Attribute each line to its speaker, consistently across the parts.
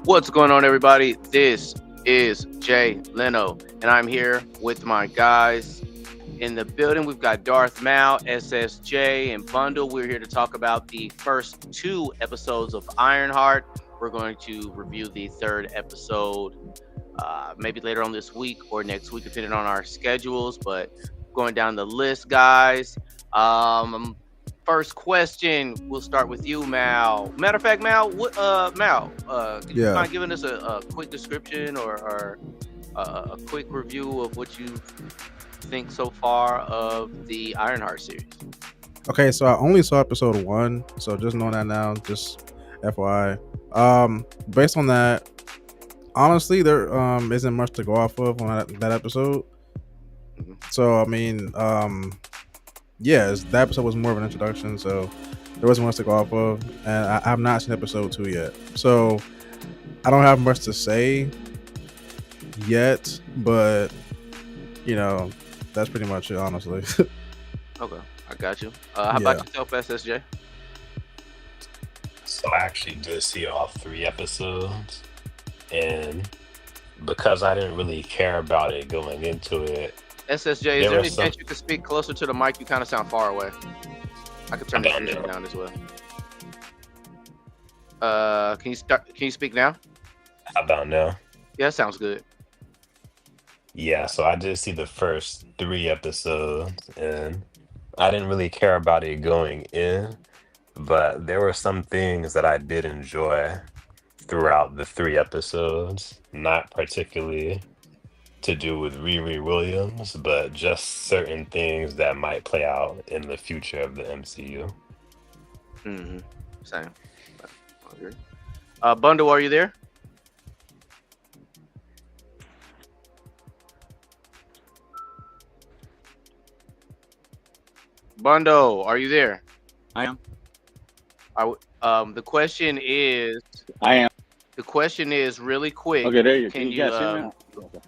Speaker 1: What's going on, everybody? This is Jay Leno, and I'm here with my guys in the building. We've got Darth Mal, SSJ, and Bundle. We're here to talk about the first two episodes of Ironheart. We're going to review the third episode maybe later on this week or next week, depending on our schedules. But going down the list, guys. First question, we'll start with you, Mal. Matter of fact, Mal, could you
Speaker 2: Yeah.
Speaker 1: mind giving us a quick description or a quick review of what you think so far of the Ironheart series?
Speaker 2: Okay, so I only saw episode one, so just know that now, just FYI. Based on that, honestly, there isn't much to go off of on that episode.
Speaker 1: Mhm.
Speaker 2: So I mean, yeah, that episode was more of an introduction, so there wasn't much to go off of, and I have not seen episode two yet, so I don't have much to say yet. But you know, that's pretty much it, honestly.
Speaker 1: Okay, I got you. How about
Speaker 2: Yeah.
Speaker 1: yourself, SSJ?
Speaker 3: So I actually did see all three episodes, and because I didn't really care about it going into it,
Speaker 1: SSJ, is
Speaker 3: there
Speaker 1: there
Speaker 3: were
Speaker 1: any
Speaker 3: some.
Speaker 1: chance you could speak closer to the mic? You kind of sound far away. I could
Speaker 3: I
Speaker 1: turn the
Speaker 3: don't
Speaker 1: volume
Speaker 3: know.
Speaker 1: down as well. Can you start? Can you speak now?
Speaker 3: How about now?
Speaker 1: Yeah, that sounds good.
Speaker 3: Yeah, so I did see the first three episodes, and I didn't really care about it going in, but there were some things that I did enjoy throughout the three episodes, not particularly to do with Riri Williams, but just certain things that might play out in the future of the MCU.
Speaker 1: Mm-hmm. Same. I agree. Bundle, are you there? Bundle, are you there?
Speaker 4: I am.
Speaker 1: The question is,
Speaker 4: I am.
Speaker 1: really quick.
Speaker 4: Okay, there you go. Can
Speaker 1: Can
Speaker 4: you
Speaker 1: you?
Speaker 4: guys hear me now? Okay.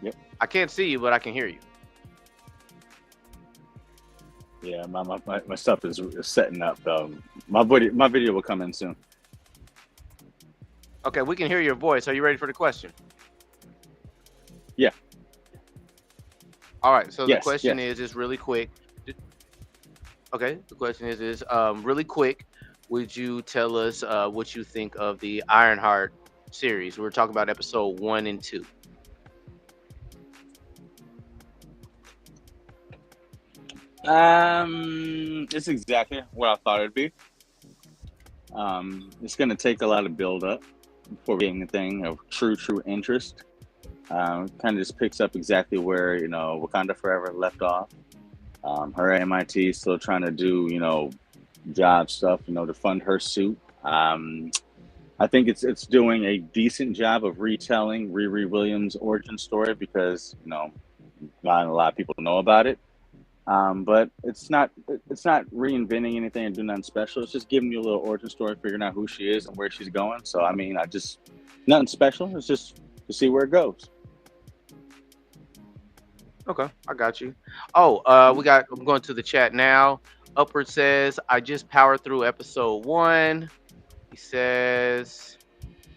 Speaker 4: Yep.
Speaker 1: I can't see you, but I can hear you.
Speaker 4: Yeah, my stuff is setting up. My video will come in soon.
Speaker 1: Okay, we can hear your voice. Are you ready for the question?
Speaker 4: Yeah.
Speaker 1: All right. So the
Speaker 4: Yes.
Speaker 1: question
Speaker 4: Yes.
Speaker 1: is really quick. Okay. The question is really quick. Would you tell us what you think of the Ironheart series? We're talking about episode 1 and 2.
Speaker 4: It's exactly what I thought it'd be. It's gonna take a lot of build up before being a thing of true interest. Kind of just picks up exactly where Wakanda Forever left off. Her at MIT still trying to do job stuff to fund her suit. I think it's doing a decent job of retelling Riri Williams' origin story because not a lot of people know about it. But it's not reinventing anything and doing nothing special. It's just giving you a little origin story, figuring out who she is and where she's going. So I mean, I just nothing special. It's just to see where it goes.
Speaker 1: Okay, I got you. Oh, I'm going to the chat now. Upward says, I just powered through episode 1. He says,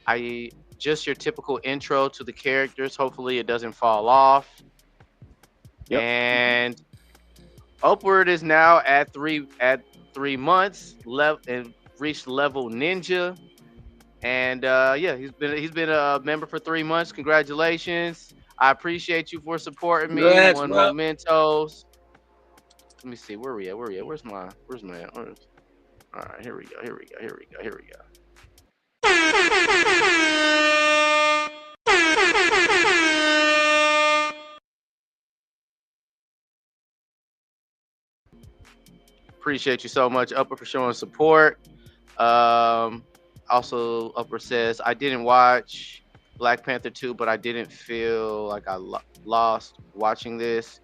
Speaker 1: I just your typical intro to the characters. Hopefully it doesn't fall off.
Speaker 4: Yep.
Speaker 1: And Upward is now at 3 months level and reached level ninja. And yeah, he's been a member for 3 months. Congratulations. I appreciate you for supporting me.
Speaker 4: Congrats,
Speaker 1: One
Speaker 4: bro.
Speaker 1: mementos. Let me see. Where we at? Where's my all right, here we go. Appreciate you so much, Upper, for showing support. Also, Upper says, I didn't watch Black Panther 2, but I didn't feel like I lost watching this.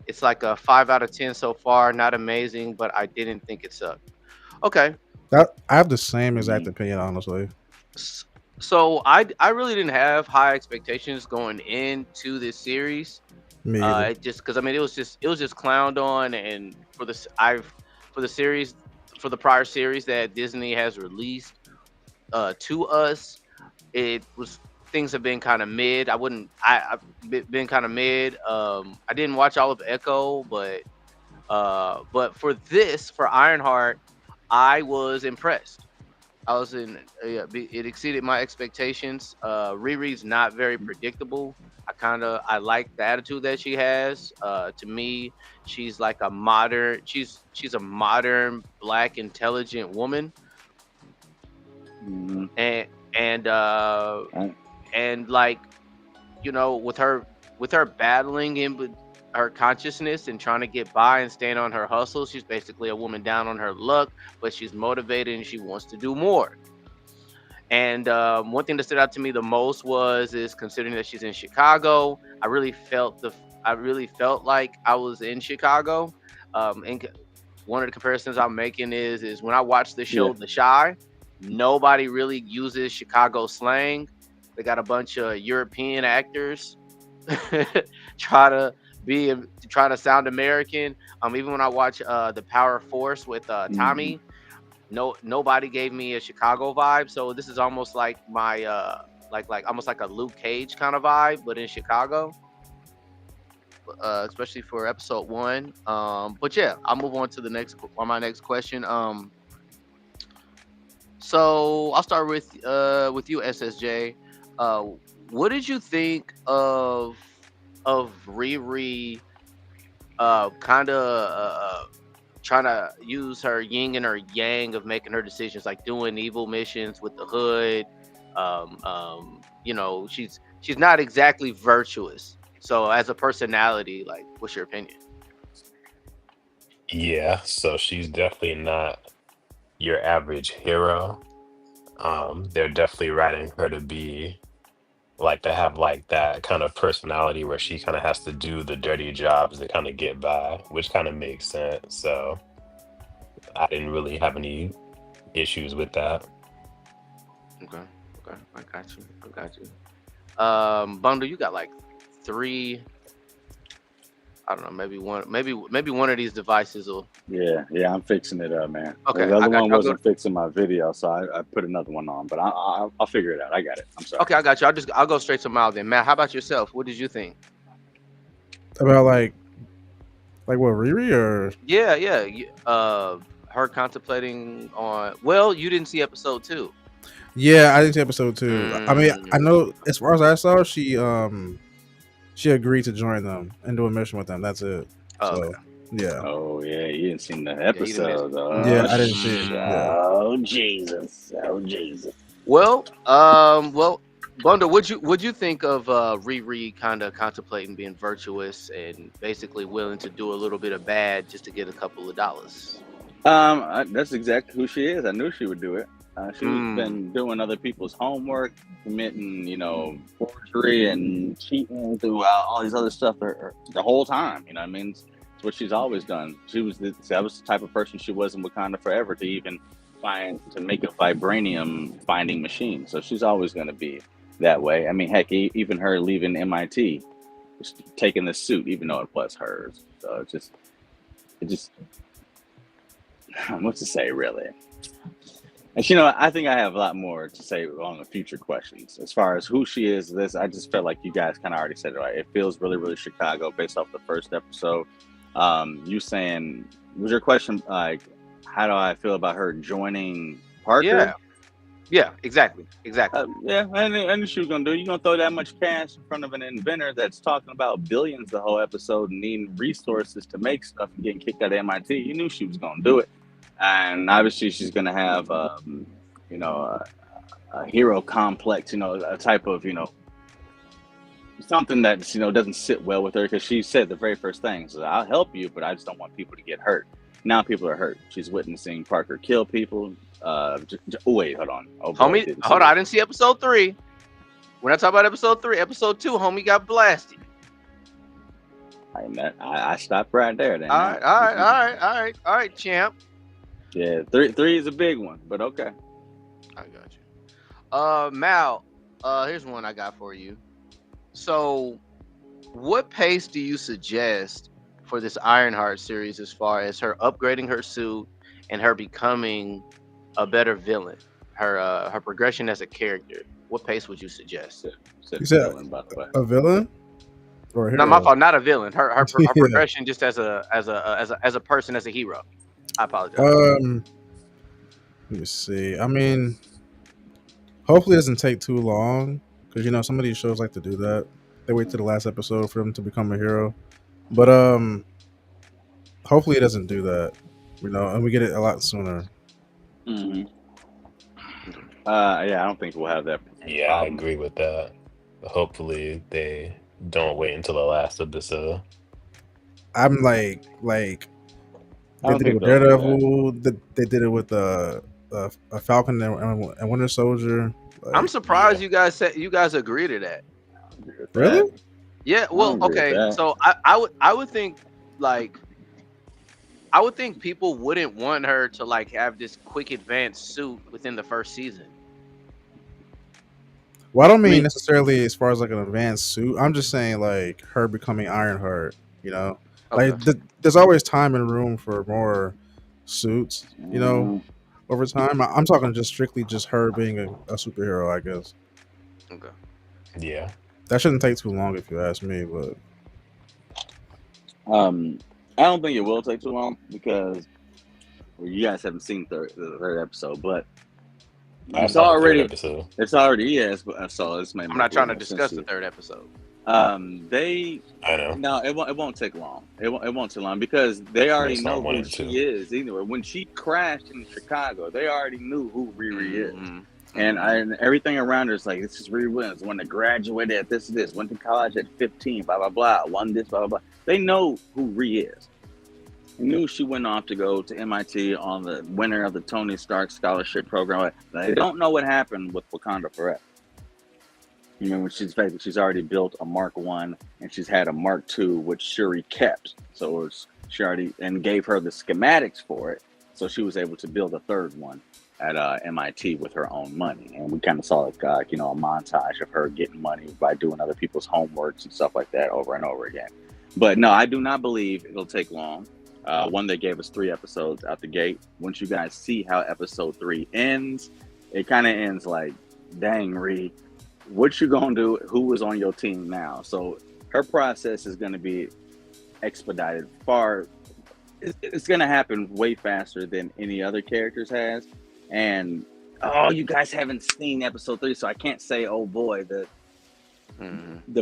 Speaker 1: It's like a 5 out of 10 so far. Not amazing, but I didn't think it sucked. Okay.
Speaker 2: I have the same exact opinion, honestly.
Speaker 1: So I really didn't have high expectations going into this series.
Speaker 2: Me either.
Speaker 1: Just because I mean it was just clowned on, and for the series, for the prior series that Disney has released to us, it was things have been kind of mid. I've been kind of mid. I didn't watch all of Echo, but for Ironheart, I was impressed. I was in. Yeah, it exceeded my expectations. Riri's not very predictable. I like the attitude that she has. To me, she's like a modern. She's a modern black intelligent woman,
Speaker 4: Mhm.
Speaker 1: and and uh
Speaker 4: Right.
Speaker 1: and like with her battling her consciousness and trying to get by and stand on her hustle. She's basically a woman down on her luck, but she's motivated and she wants to do more. And one thing that stood out to me the most is considering that she's in Chicago. I really felt like I was in Chicago. And one of the comparisons I'm making is when I watch the
Speaker 4: Yeah.
Speaker 1: show The Shy, nobody really uses Chicago slang. They got a bunch of European actors try to be try to sound American. Even when I watch The Power Force with
Speaker 4: Mhm.
Speaker 1: Tommy, nobody gave me a Chicago vibe. So this is almost like my almost like a Luke Cage kind of vibe, but in Chicago, especially for episode one. But yeah, I'll move on to the next on my next question. So I'll start with you, SSJ. Uh, what did you think of Riri? Kind of trying to use her yin and her yang of making her decisions, like doing evil missions with the hood. She's not exactly virtuous. So as a personality, like, what's your opinion?
Speaker 3: Yeah, so she's definitely not your average hero. They're definitely writing her to be like to have like that kind of personality where she kind of has to do the dirty jobs to kind of get by, which kind of makes sense. So I didn't really have any issues with that.
Speaker 1: Okay, okay, I got you. I got you. Bundle, you got like three. I don't know, maybe one of these devices will.
Speaker 4: Yeah, I'm fixing it up, man.
Speaker 1: Okay,
Speaker 4: The
Speaker 1: I
Speaker 4: other
Speaker 1: got
Speaker 4: one
Speaker 1: you. I'll go.
Speaker 4: wasn't fixing my video, so I put another one on. But I'll figure it out. I got it. I'm sorry.
Speaker 1: Okay, I got you. I'll go straight to Miles then. Matt, how about yourself? What did you think?
Speaker 2: About like what, Riri or
Speaker 1: Yeah, yeah. Her contemplating on. Well, you didn't see episode two.
Speaker 2: yeah, I didn't see episode 2. I mean, I
Speaker 1: Mm,
Speaker 2: know as far as I saw, she agreed to join them and do a mission with them. That's it.
Speaker 1: oh, okay.
Speaker 2: So yeah,
Speaker 4: Oh yeah, you didn't see the
Speaker 1: Yeah, you didn't miss.
Speaker 4: episode.
Speaker 2: yeah,
Speaker 4: Oh,
Speaker 2: I didn't see it. Yeah.
Speaker 4: oh Jesus. Oh Jesus.
Speaker 1: Well, Bundle, would you think of Riri kind of contemplating being virtuous and basically willing to do a little bit of bad just to get a couple of dollars?
Speaker 4: That's exactly who she is. I knew she would do it. She's
Speaker 1: Mm,
Speaker 4: been doing other people's homework, committing, forgery and cheating throughout all these other stuff the whole time. You know what I mean? It's what she's always done. That was the type of person she was in Wakanda Forever to even to make a vibranium finding machine. So she's always going to be that way. I mean, heck, even her leaving MIT, taking the suit, even though it was hers. So it just, what to say, really? And I think I have a lot more to say on the future questions. As far as who she is, I just felt like you guys kind of already said it right. It feels really, really Chicago based off the first episode. You saying, was your question like, how do I feel about her joining
Speaker 1: yeah,
Speaker 4: Parker?
Speaker 1: yeah, exactly.
Speaker 4: Yeah, I knew she was gonna do. You're gonna throw that much cash in front of an inventor that's talking about billions the whole episode and needing resources to make stuff and getting kicked out of MIT. You knew she was gonna do it, and obviously she's gonna have, you know, a hero complex. A type of, something that doesn't sit well with her because she said the very first thing is, "I'll help you, but I just don't want people to get hurt." Now people are hurt. She's witnessing Parker kill people. Wait, hold on. Oh boy,
Speaker 1: Homie, hold on, I didn't see episode three. When I talk about episode three, episode two, homie got blasted.
Speaker 4: I stopped right there. Then.
Speaker 1: All right, champ.
Speaker 4: Yeah, three is a big one, but okay.
Speaker 1: I got you. Mal, here's one I got for you. So, what pace do you suggest for this Ironheart series as far as her upgrading her suit and her becoming a better villain? Her progression as a character. what pace would you suggest?
Speaker 4: Said
Speaker 2: You said
Speaker 4: villain, by the way.
Speaker 2: a villain or a hero?
Speaker 1: Not my fault. Not a villain. Her
Speaker 2: Yeah.
Speaker 1: progression just as a person, as a hero. I apologize.
Speaker 2: Let me see. I mean, hopefully it doesn't take too long because some of these shows like to do that. They wait to the last episode for them to become a hero, but hopefully it doesn't do that. And we get it a lot sooner.
Speaker 4: Mm-hmm. Yeah, I don't think we'll have that.
Speaker 3: Yeah, I agree with that. Hopefully they don't wait until the last episode.
Speaker 2: I'm like
Speaker 4: I
Speaker 2: they
Speaker 4: don't
Speaker 2: did it
Speaker 4: think
Speaker 2: with
Speaker 4: they'll do
Speaker 2: Daredevil. They did it with a Falcon and Winter Soldier.
Speaker 1: I'm surprised
Speaker 3: yeah.
Speaker 1: you guys agree to that.
Speaker 2: Really?
Speaker 1: Yeah. Well,
Speaker 4: agree with
Speaker 1: okay.
Speaker 4: that.
Speaker 1: So I would think I would think people wouldn't want her to like have this quick advanced suit within the first season.
Speaker 2: Well, I don't mean necessarily as far as like an advanced suit. I'm just saying like her becoming Ironheart.
Speaker 1: Okay.
Speaker 2: Like there's always time and room for more suits. Over time. I'm talking just strictly just her being a superhero. I guess
Speaker 1: Okay.
Speaker 3: Yeah.
Speaker 2: that shouldn't take too long if you ask me. But
Speaker 4: I don't think it will take too long because you guys haven't seen the third episode, but it's already
Speaker 3: episode.
Speaker 4: It's already yes. I saw this.
Speaker 1: I'm not trying to discuss the third episode.
Speaker 3: I know.
Speaker 4: No, it won't take long. It won't take long because they already
Speaker 3: It's
Speaker 4: know
Speaker 3: not one
Speaker 4: who
Speaker 3: and
Speaker 4: she
Speaker 3: two.
Speaker 4: is. Anyway, when she crashed in Chicago, they already knew who Riri is.
Speaker 1: Mhm.
Speaker 4: And everything around her is like, this is Riri Williams, one that graduated at this, went to college at 15, blah, blah, blah, won this, blah, blah, blah. They know who Riri is. They knew she went off to go to MIT on the winner of the Tony Stark Scholarship Program. They don't know what happened with Wakanda Forever. When she's already built a Mark 1 and she's had a Mark 2, which Shuri kept. So she already and gave her the schematics for it. So she was able to build a third one at MIT with her own money. And we kind of saw like, a montage of her getting money by doing other people's homeworks and stuff like that over and over again. But no, I do not believe it'll take long. One, they gave us 3 episodes out the gate. Once you guys see how episode 3 ends, it kind of ends like, dang, Ree, what you gonna do? Who is on your team now? So her process is going to be expedited it's going to happen way faster than any other characters has. And you guys haven't seen episode 3, so I can't say, oh boy, the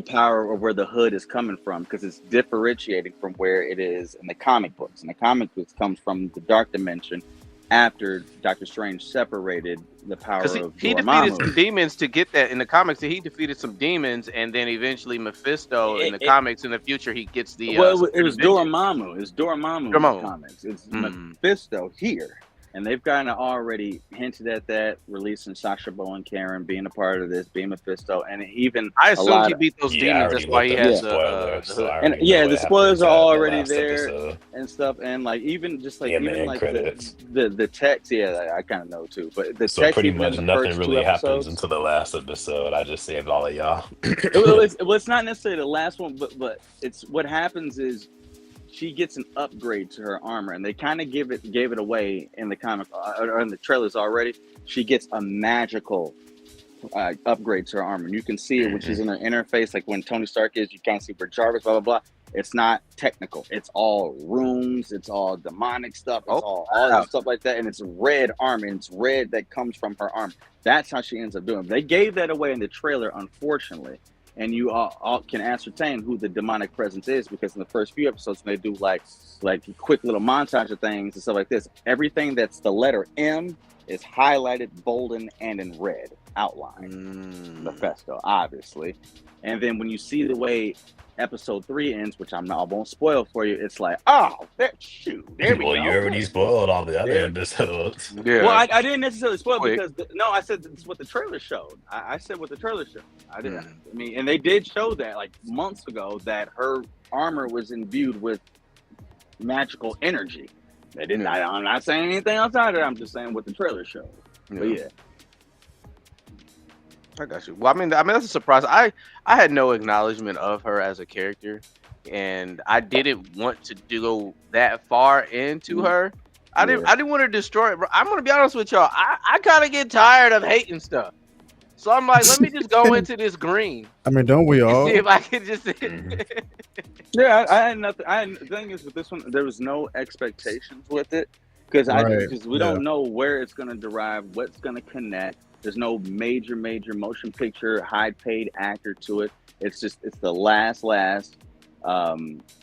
Speaker 4: power of where the hood is coming from, because it's differentiating from where it is in the comic books. And the comic books comes from the Dark Dimension after Doctor Strange separated the power of
Speaker 1: he
Speaker 4: Dormammu.
Speaker 1: defeated some demons to get that in the comics. He defeated some demons, and then eventually Mephisto in the comics in the future he gets the.
Speaker 4: It was Dormammu. It's Dormammu in the comics. It's Mephisto here. And they've kind of already hinted at that, releasing Sacha Bowen Karen being a part of this, being Mephisto, and even
Speaker 1: I assume he beat those demons. That's why he has
Speaker 3: the
Speaker 1: spoilers.
Speaker 4: the spoilers are already there and stuff, and like even just like the text. Yeah, I kind of know too. But the text,
Speaker 3: pretty much nothing really happens until the last episode. I just saved all of y'all.
Speaker 4: It's not necessarily the last one, but it's what happens is, she gets an upgrade to her armor, and they kind of gave it away in the comic or in the trailers already. She gets a magical upgrade to her armor, and you can see it when she's in her interface. Like when Tony Stark is, you can't see where Jarvis, blah blah blah. It's not technical. It's all runes. It's all demonic stuff. It's all that stuff like that, and it's red armor. And it's red that comes from her armor. That's how she ends up doing it. They gave that away in the trailer, unfortunately. And you all can ascertain who the demonic presence is, because in the first few episodes, when they do like quick little montage of things and stuff like this, everything that's the letter M is highlighted, bolden, and in red outline. Mephisto, obviously. And then when you see the way episode 3 ends, which I won't spoil for you, it's like, there we go.
Speaker 3: You already spoiled all the other episodes.
Speaker 1: Yeah.
Speaker 4: Well, I didn't necessarily spoil because I said it's what the trailer showed. I said what the trailer showed. I didn't. I mean, and they did show that like months ago that her armor was imbued with magical energy. They didn't. I'm not saying anything outside of it. I'm just saying what the trailer showed. But yeah.
Speaker 1: I got you. Well, I mean, that's a surprise. I had no acknowledgement of her as a character, and I didn't want to go that far into her. I didn't want to destroy it. I'm gonna be honest with y'all. I kind of get tired of hating stuff. So I'm like, let me just go into this green
Speaker 2: I mean, don't we
Speaker 1: and
Speaker 2: all?
Speaker 1: see if I can just.
Speaker 4: Yeah, I had nothing. The thing is with this one, there was no expectations with it because
Speaker 2: Right.
Speaker 4: we
Speaker 2: Yeah.
Speaker 4: don't know where it's going to derive, what's going to connect. There's no major motion picture, high paid actor to it. It's the last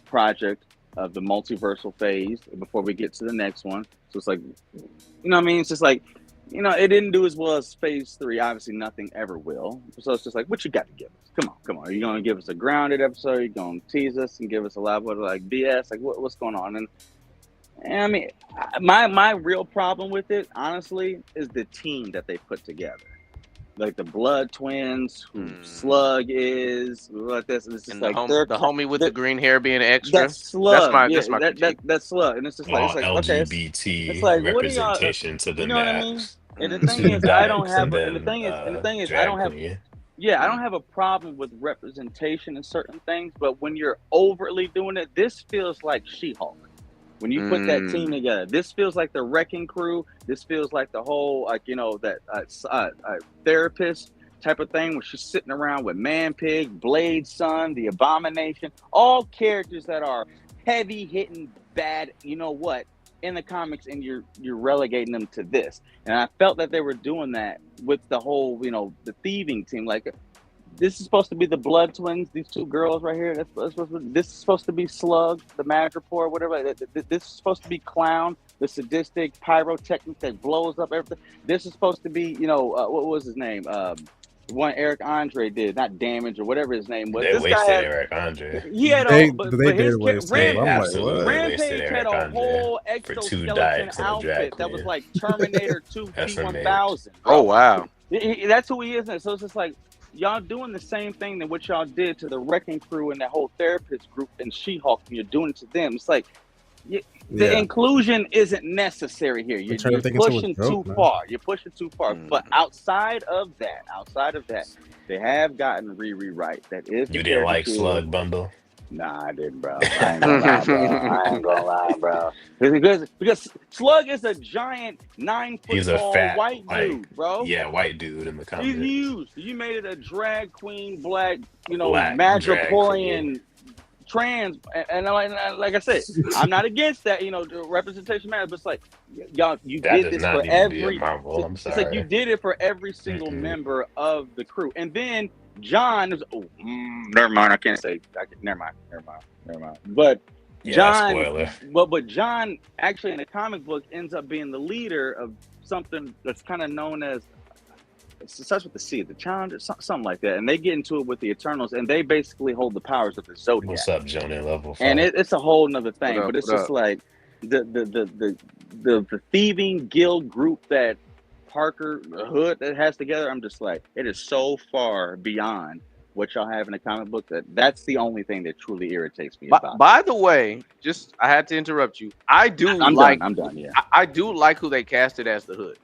Speaker 4: project of the multiversal phase before we get to the next one. So it's like, you know what I mean? It's just like, it didn't do as well as phase 3. Obviously, nothing ever will. So it's just like, what you got to give us? Come on. Are you going to give us a grounded episode? Are you going to tease us and give us a lot of like BS? Like, what's going on? And I mean, my real problem with it, honestly, is the team that they put together. Like the Blood Twins, who Slug is, like this. And it's just
Speaker 1: And
Speaker 4: like
Speaker 1: the homie with the green hair being extra.
Speaker 4: That's Slug.
Speaker 1: That's my critique.
Speaker 4: That's Slug. And it's just
Speaker 3: All
Speaker 4: like okay,
Speaker 3: LGBT
Speaker 4: it's like what are y'all?
Speaker 3: representation to the
Speaker 4: You know what I mean?
Speaker 3: max.
Speaker 4: And the
Speaker 1: Mm.
Speaker 4: thing
Speaker 3: Two
Speaker 4: is, I don't
Speaker 3: dykes
Speaker 4: have.
Speaker 3: and
Speaker 4: And the thing is, I
Speaker 3: drag
Speaker 4: don't have.
Speaker 3: queen.
Speaker 4: Yeah, I don't have a problem with representation in certain things, but when you're overtly doing it, this feels like She-Hulk. When you put that team together, this feels like the Wrecking Crew. This feels like the whole, like, that therapist type of thing where she's sitting around with Man-Pig, Blade Son, the Abomination, all characters that are heavy hitting bad, you know what, in the comics, and you're relegating them to this. And I felt that they were doing that with the whole, the thieving team. Like, this is supposed to be the Blood Twins, these two girls right here. This is supposed to be Slug, the Madripoor, whatever. This is supposed to be Clown, the sadistic pyrotechnic that blows up everything. This is supposed to be, what was his name? One Eric Andre did, not Damage or whatever his name was.
Speaker 3: They
Speaker 4: This guy
Speaker 3: wasted
Speaker 4: had,
Speaker 3: Eric Andre.
Speaker 4: he had
Speaker 2: They
Speaker 4: but his
Speaker 2: did waste him.
Speaker 3: They
Speaker 2: I'm like,
Speaker 3: absolutely
Speaker 2: what?
Speaker 4: Rampage
Speaker 3: wasted
Speaker 4: had
Speaker 3: Eric
Speaker 4: a
Speaker 3: Andre
Speaker 4: whole
Speaker 3: for 2
Speaker 4: exoskeleton
Speaker 3: dykes and a drag
Speaker 4: outfit that was
Speaker 3: queen.
Speaker 4: like Terminator 2
Speaker 3: That's
Speaker 4: T1000.
Speaker 1: Oh wow.
Speaker 4: That's who he is. So it's just like, y'all doing the same thing that what y'all did to the Wrecking Crew and that whole therapist group and She-Hulk, and you're doing it to them. It's like, the inclusion isn't necessary here. You're pushing too far. You're pushing too far. But outside of that, they have gotten rewrite that if
Speaker 3: You didn't like Slug Bundle?
Speaker 4: Nah, I didn't, bro. I ain't gonna lie, bro. Because Slug is a giant 9 foot
Speaker 3: He's a
Speaker 4: tall
Speaker 3: fat
Speaker 4: white dude, bro.
Speaker 3: Yeah, white dude in the comics.
Speaker 4: He's huge. You made it a drag queen, black,
Speaker 3: Black
Speaker 4: Madripoorian trans, and like I said, I'm not against that. The representation matters, but it's like, y'all, you
Speaker 3: That
Speaker 4: did
Speaker 3: does
Speaker 4: this
Speaker 3: not
Speaker 4: for
Speaker 3: need to be a
Speaker 4: every.
Speaker 3: Marvel. I'm
Speaker 4: It's
Speaker 3: sorry.
Speaker 4: like you did it for every single member of the crew, and then John was. Never mind. I can't say. Never mind. But
Speaker 3: Yeah,
Speaker 4: John,
Speaker 3: spoiler.
Speaker 4: but John actually in the comic book ends up being the leader of something that's kind of known as. It starts with the C, the Challenger, something like that, and they get into it with the Eternals, and they basically hold the powers of the Zodiac.
Speaker 3: What's up, Jonah? Level 4.
Speaker 4: And it's a whole nother thing,
Speaker 1: What up,
Speaker 4: but it's
Speaker 1: what
Speaker 4: just
Speaker 1: up?
Speaker 4: like the thieving guild group that Parker Hood that has together. I'm just like, it is so far beyond what y'all have in the comic book that's the only thing that truly irritates me about.
Speaker 1: By the way, I had to interrupt you. I'm done. Yeah, I do like who they casted as the Hood.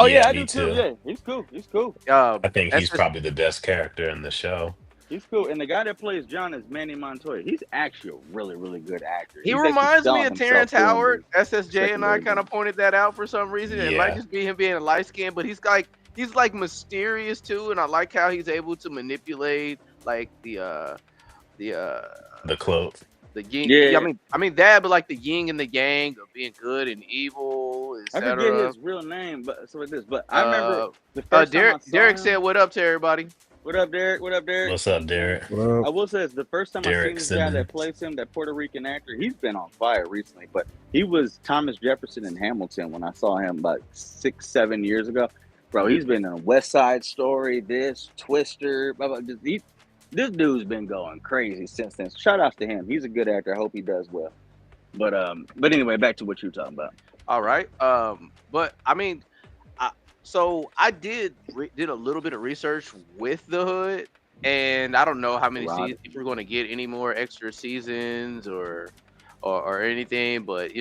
Speaker 4: Oh yeah, I
Speaker 3: me
Speaker 4: do too. Yeah, he's cool.
Speaker 3: I think he's probably the best character in the show.
Speaker 4: He's cool, and the guy that plays John is Manny Montoya. He's actually a really, really good actor.
Speaker 1: He reminds me of Terrence Howard. SSJ and I kind of pointed that out for some reason. It might just be him being a light skin, but he's like mysterious too, and I like how he's able to manipulate like the
Speaker 3: cloak.
Speaker 1: The yin, yeah. I mean that, but like the yin and the yang of being good and evil, etc.
Speaker 4: I forget his real name, but I remember the first time I saw
Speaker 1: Derek
Speaker 4: him,
Speaker 1: said, "What up to everybody?"
Speaker 4: What up, Derek? What up, Derek?
Speaker 3: What's up, Derek?
Speaker 4: I will say, it's the first time I've seen this guy
Speaker 3: Simmons.
Speaker 4: that plays him, that Puerto Rican actor. He's been on fire recently, but he was Thomas Jefferson in Hamilton when I saw him about 6-7 years ago. Bro, he's been in West Side Story, Twister, blah, blah, this dude's been going crazy since then. Shout out to him. He's a good actor. I hope he does well. But anyway, back to what you were talking about.
Speaker 1: All right. But I mean, so I did a little bit of research with the Hood, and I don't know how many seasons, if we're going to get any more extra seasons or anything, but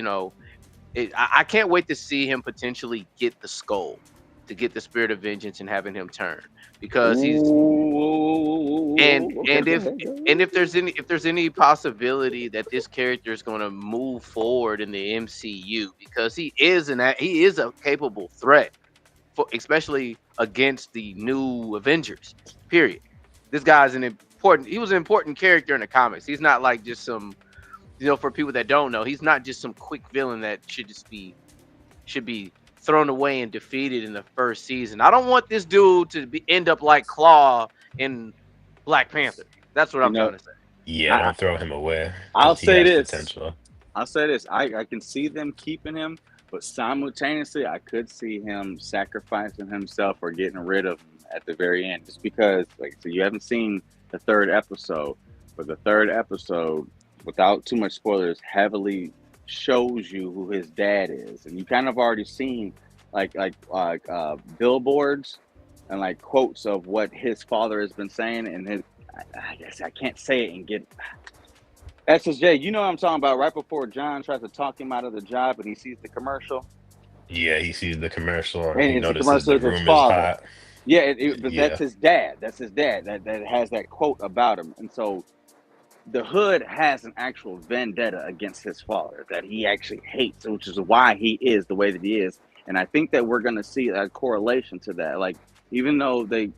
Speaker 1: I can't wait to see him potentially get the skull, to get the Spirit of Vengeance and having him turn, because he's if there's any possibility that this character is going to move forward in the MCU, because he is a capable threat, especially against the new Avengers. Period. This guy's he was an important character in the comics. He's not like just some, for people that don't know, he's not just some quick villain that should be thrown away and defeated in the first season. I don't want this dude to end up like Claw in Black Panther. That's what I'm trying to say.
Speaker 3: Yeah, don't throw him away.
Speaker 4: I'll say this.
Speaker 3: Potential.
Speaker 4: I'll say this. I can see them keeping him, but simultaneously, I could see him sacrificing himself or getting rid of him at the very end. Just because, so you haven't seen the third episode, but the third episode, without too much spoilers, heavily shows you who his dad is, and you kind of already seen billboards and like quotes of what his father has been saying, and I guess I can't say it and get SSJ. You know what I'm talking about? Right before John tries to talk him out of the job, and he sees the commercial.
Speaker 3: Yeah, he sees the commercial, and
Speaker 4: he
Speaker 3: notices the room is hot.
Speaker 4: Yeah, but that's his dad. That's his dad. That has that quote about him, and so the Hood has an actual vendetta against his father that he actually hates, which is why he is the way that he is. And I think that we're going to see a correlation to that. Like, even though Riri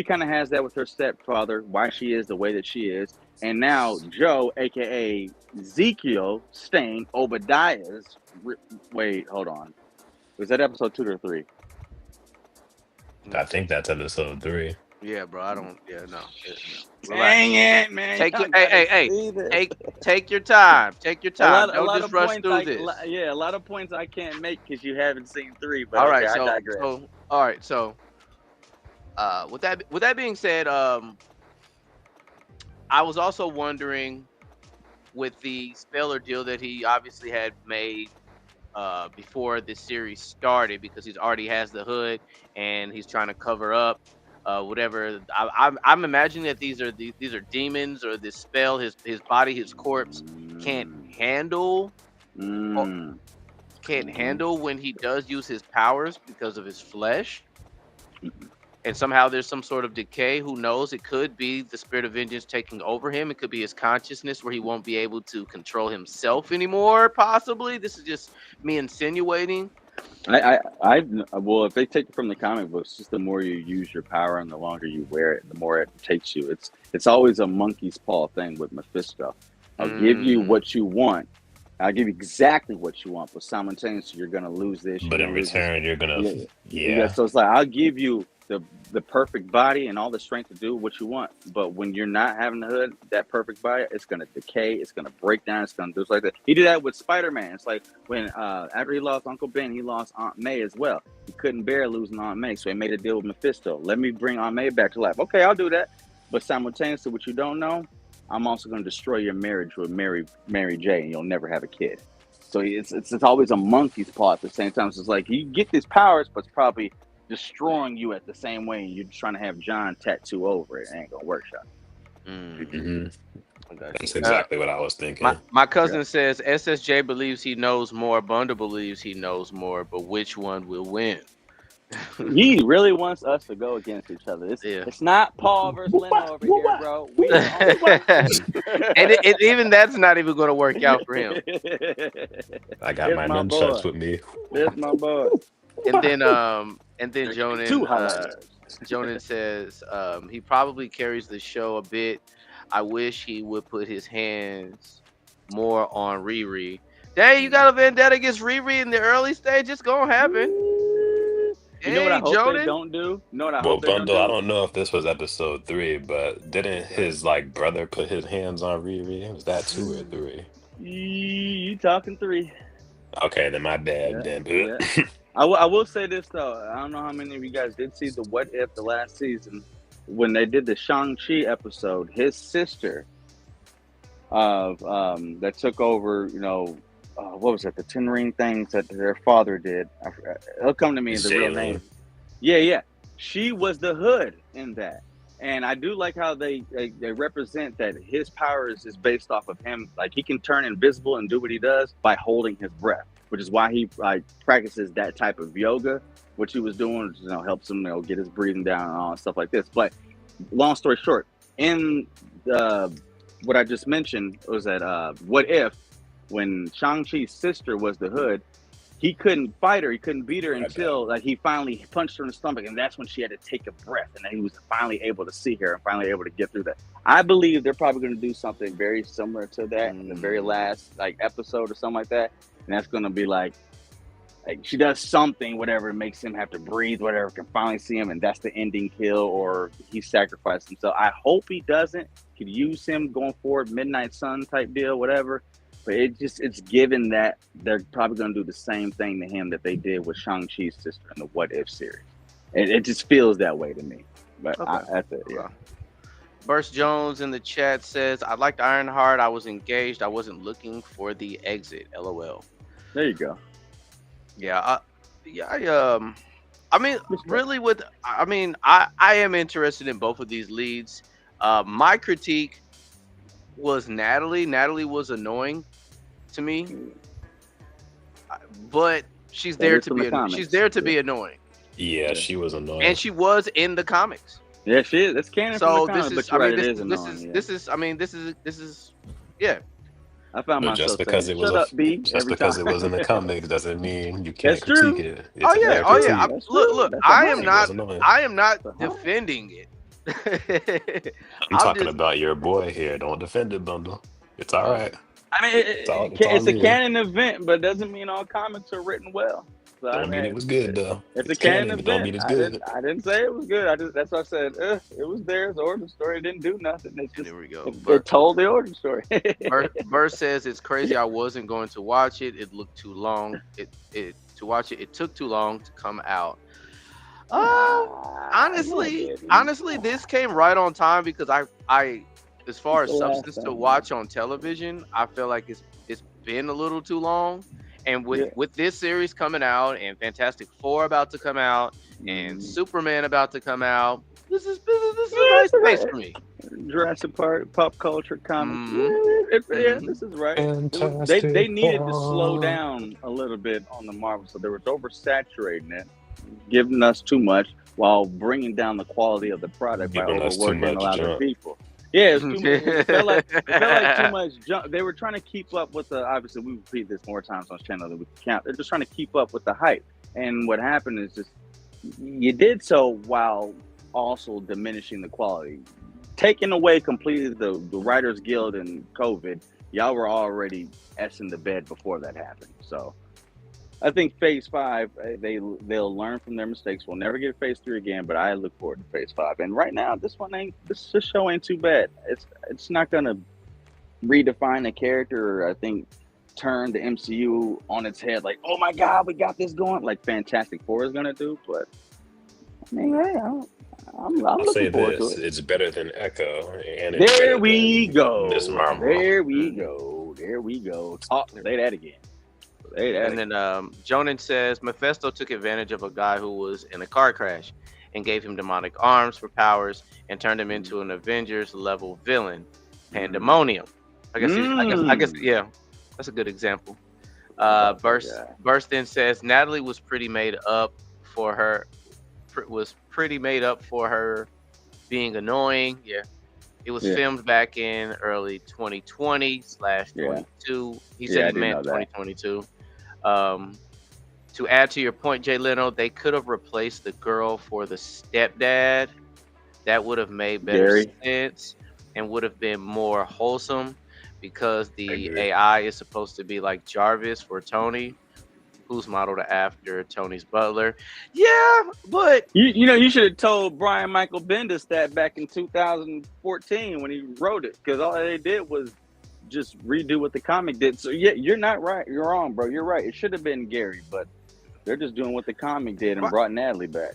Speaker 4: kind of has that with her stepfather, why she is the way that she is. And now Joe, a.k.a. Ezekiel Stain, Obadiah's... Wait, hold on. Was that episode 2 or 3?
Speaker 3: I think that's episode 3.
Speaker 1: Yeah, bro. I don't... Yeah, no.
Speaker 4: Dang it, man.
Speaker 1: Take your time. Take your time. Don't just rush through this.
Speaker 4: A lot of points I can't make because you haven't seen 3. But
Speaker 1: all right,
Speaker 4: I digress.
Speaker 1: With that being said, I was also wondering, with the Speller deal that he obviously had made before this series started, because he already has the Hood and he's trying to cover up whatever. I'm imagining that these are demons, or this spell his body, his corpse can't handle when he does use his powers because of his flesh. And somehow there's some sort of decay. Who knows? It could be the spirit of vengeance taking over him. It could be his consciousness where he won't be able to control himself anymore, possibly. This is just me insinuating.
Speaker 4: Well, if they take it from the comic books, just the more you use your power and the longer you wear it, the more it takes you. It's always a monkey's paw thing with Mephisto. I'll give you what you want. I'll give you exactly what you want, but simultaneously you're going to lose this.
Speaker 3: But in return, you're going to...
Speaker 4: Yeah. So it's like, I'll give you the perfect body and all the strength to do what you want, but when you're not having the Hood, that perfect body, it's going to decay, it's going to break down, it's going to do like that. He did that with Spider-Man. It's like when after he lost Uncle Ben, he lost Aunt May as well. He couldn't bear losing Aunt May, so he made a deal with Mephisto. Let me bring Aunt May back to life. Okay, I'll do that, but simultaneously, what you don't know, I'm also going to destroy your marriage with Mary J, and you'll never have a kid. So it's always a monkey's paw at the same time. So it's like you get these powers, but it's probably destroying you at the same way, and you're trying to have John tattoo over it. It ain't gonna work, shot.
Speaker 3: That's exactly what I was thinking.
Speaker 1: My cousin says SSJ believes he knows more, Bundle believes he knows more, but which one will win?
Speaker 4: He really wants us to go against each other. It's not Paul versus Leno over here, bro.
Speaker 1: And even that's not even going to work out for him.
Speaker 3: I got my nunchucks with me.
Speaker 4: There's my boy.
Speaker 1: And then Jonan says he probably carries the show a bit. I wish he would put his hands more on Riri. Dang, you got a vendetta against Riri in the early stage? It's gonna happen.
Speaker 4: You know what I hope they don't do?
Speaker 3: Well, Bundle, I don't know if this was episode 3, but didn't his brother put his hands on Riri? Was that 2 or 3?
Speaker 4: You talking 3?
Speaker 3: Okay, then my bad.
Speaker 4: Yeah. I will say this though. I don't know how many of you guys did see the What If the last season when they did the Shang-Chi episode. His sister that took over, what was it? The 10 ring things that their father did. It'll come to me in the real name. Yeah. She was the Hood in that. And I do like how they represent that his powers is based off of him. Like, he can turn invisible and do what he does by holding his breath, which is why he practices that type of yoga, which he was doing, helps him, get his breathing down and all that stuff like this. But long story short, in what I just mentioned was that What If, when Shang-Chi's sister was the Hood, he couldn't fight her. He couldn't beat her
Speaker 3: Right
Speaker 4: until like he finally punched her in the stomach, and that's when she had to take a breath, and then he was finally able to see her and finally able to get through that. I believe they're probably going to do something very similar to that in the very last like episode or something like that, and that's going to be like she does something, whatever, makes him have to breathe, whatever, can finally see him, and that's the ending kill, or he sacrificed himself. I hope he doesn't. Could use him going forward, Midnight Sun type deal, whatever. But it's given that they're probably going to do the same thing to him that they did with Shang-Chi's sister in the What If series. It just feels that way to me. But
Speaker 1: Okay.
Speaker 4: That's it. Yeah.
Speaker 1: Burst Jones in the chat says, I liked Ironheart. I was engaged. I wasn't looking for the exit. LOL.
Speaker 4: There you go.
Speaker 1: Yeah. I mean, really I am interested in both of these leads. My critique was Natalie. Natalie was annoying to me, but she's there to be annoying. She's there to be annoying.
Speaker 3: Yeah, she was annoying.
Speaker 1: And she was in the comics.
Speaker 4: Yeah, she is. That's canon.
Speaker 1: So
Speaker 4: from the
Speaker 1: this
Speaker 4: comics,
Speaker 1: is,
Speaker 4: but
Speaker 1: I
Speaker 4: you're
Speaker 1: mean,
Speaker 4: right,
Speaker 1: this is, yeah.
Speaker 4: I found
Speaker 3: But
Speaker 4: myself
Speaker 3: just because
Speaker 4: saying,
Speaker 3: it was
Speaker 4: "Shut up, B,"
Speaker 3: just
Speaker 4: every
Speaker 3: because
Speaker 4: time.
Speaker 3: it was in the comics doesn't mean you can't
Speaker 4: That's true.
Speaker 3: critique it. It's
Speaker 1: Oh
Speaker 3: a
Speaker 1: yeah,
Speaker 3: fair
Speaker 1: oh yeah.
Speaker 3: critique.
Speaker 1: Look,
Speaker 4: That's
Speaker 1: I
Speaker 4: a
Speaker 1: am
Speaker 4: hundred.
Speaker 1: not,
Speaker 3: It was annoying.
Speaker 1: I am not
Speaker 4: That's a hundred.
Speaker 1: defending it.
Speaker 3: I'm talking about your boy here. Don't defend it, Bundle. It's all right.
Speaker 4: I mean,
Speaker 3: It's all
Speaker 4: it's a
Speaker 3: good.
Speaker 4: canon event, but doesn't mean all comics are written well. So,
Speaker 3: Don't mean it was good though.
Speaker 4: It's a
Speaker 3: It's
Speaker 4: canon
Speaker 3: canon, but don't mean
Speaker 4: event.
Speaker 3: it's good.
Speaker 4: I didn't say it was good. That's what I said. It was there. It's the origin story. It didn't do nothing. It's just
Speaker 1: There we go.
Speaker 4: it told the origin story.
Speaker 1: Verse says it's crazy. I wasn't going to watch it. It looked too long. It took too long to come out. Honestly, this came right on time because I as far as
Speaker 4: It's the last
Speaker 1: substance to
Speaker 4: time.
Speaker 1: watch on television, I feel like it's been a little too long. And with this series coming out and Fantastic Four about to come out and Superman about to come out, this is a nice space for me.
Speaker 4: Jurassic Park, pop culture, comics. Yeah, this is right.
Speaker 3: Fantastic
Speaker 4: They needed to slow
Speaker 3: Four.
Speaker 4: down a little bit on the Marvel, so they were oversaturating it, giving us too much while bringing down the quality of the product by
Speaker 3: Giving us too
Speaker 4: overworking a
Speaker 3: much
Speaker 4: lot of
Speaker 3: junk.
Speaker 4: people. Yeah, it was too much. It felt like too much junk. They were trying to keep up with the. Obviously, we repeat this more times on this channel than we can count. They're just trying to keep up with the hype. And what happened is just you did so while also diminishing the quality, taking away completely the Writers Guild and COVID. Y'all were already in the bed before that happened. So I think Phase 5, they'll learn from their mistakes. We'll never get Phase 3 again, but I look forward to Phase 5. And right now, this show ain't too bad. It's not gonna redefine the character, or I think turn the MCU on its head. Like, oh my God, we got this going. Like Fantastic Four is gonna do. But I mean, hey, I'm
Speaker 3: I'll say
Speaker 4: looking forward
Speaker 3: this:
Speaker 4: to it.
Speaker 3: it's better than Echo, and it's
Speaker 4: There
Speaker 3: better
Speaker 4: we
Speaker 3: than
Speaker 4: go.
Speaker 3: Miss Marvel.
Speaker 4: There we go. There we go. Talk. Say that again. Say that.
Speaker 1: And then Jonan says Mephisto took advantage of a guy who was in a car crash and gave him demonic arms for powers and turned him into an Avengers level villain. Pandemonium. I guess yeah, that's a good example. Burst then says Natalie was pretty made up for her being annoying. Yeah. It was filmed back in early 2020/22. He said he meant 2022. To add to your point, Jay Leno, they could have replaced the girl for the stepdad. That would have made better sense and would have been more wholesome, because the AI is supposed to be like Jarvis for Tony, who's modeled after Tony's butler. Yeah, but
Speaker 4: you should have told Brian Michael Bendis that back in 2014 when he wrote it, because all they did was just redo what the comic did. So yeah, you're not right. You're wrong, bro. You're right. It should have been Gary, but they're just doing what the comic did and brought Natalie back.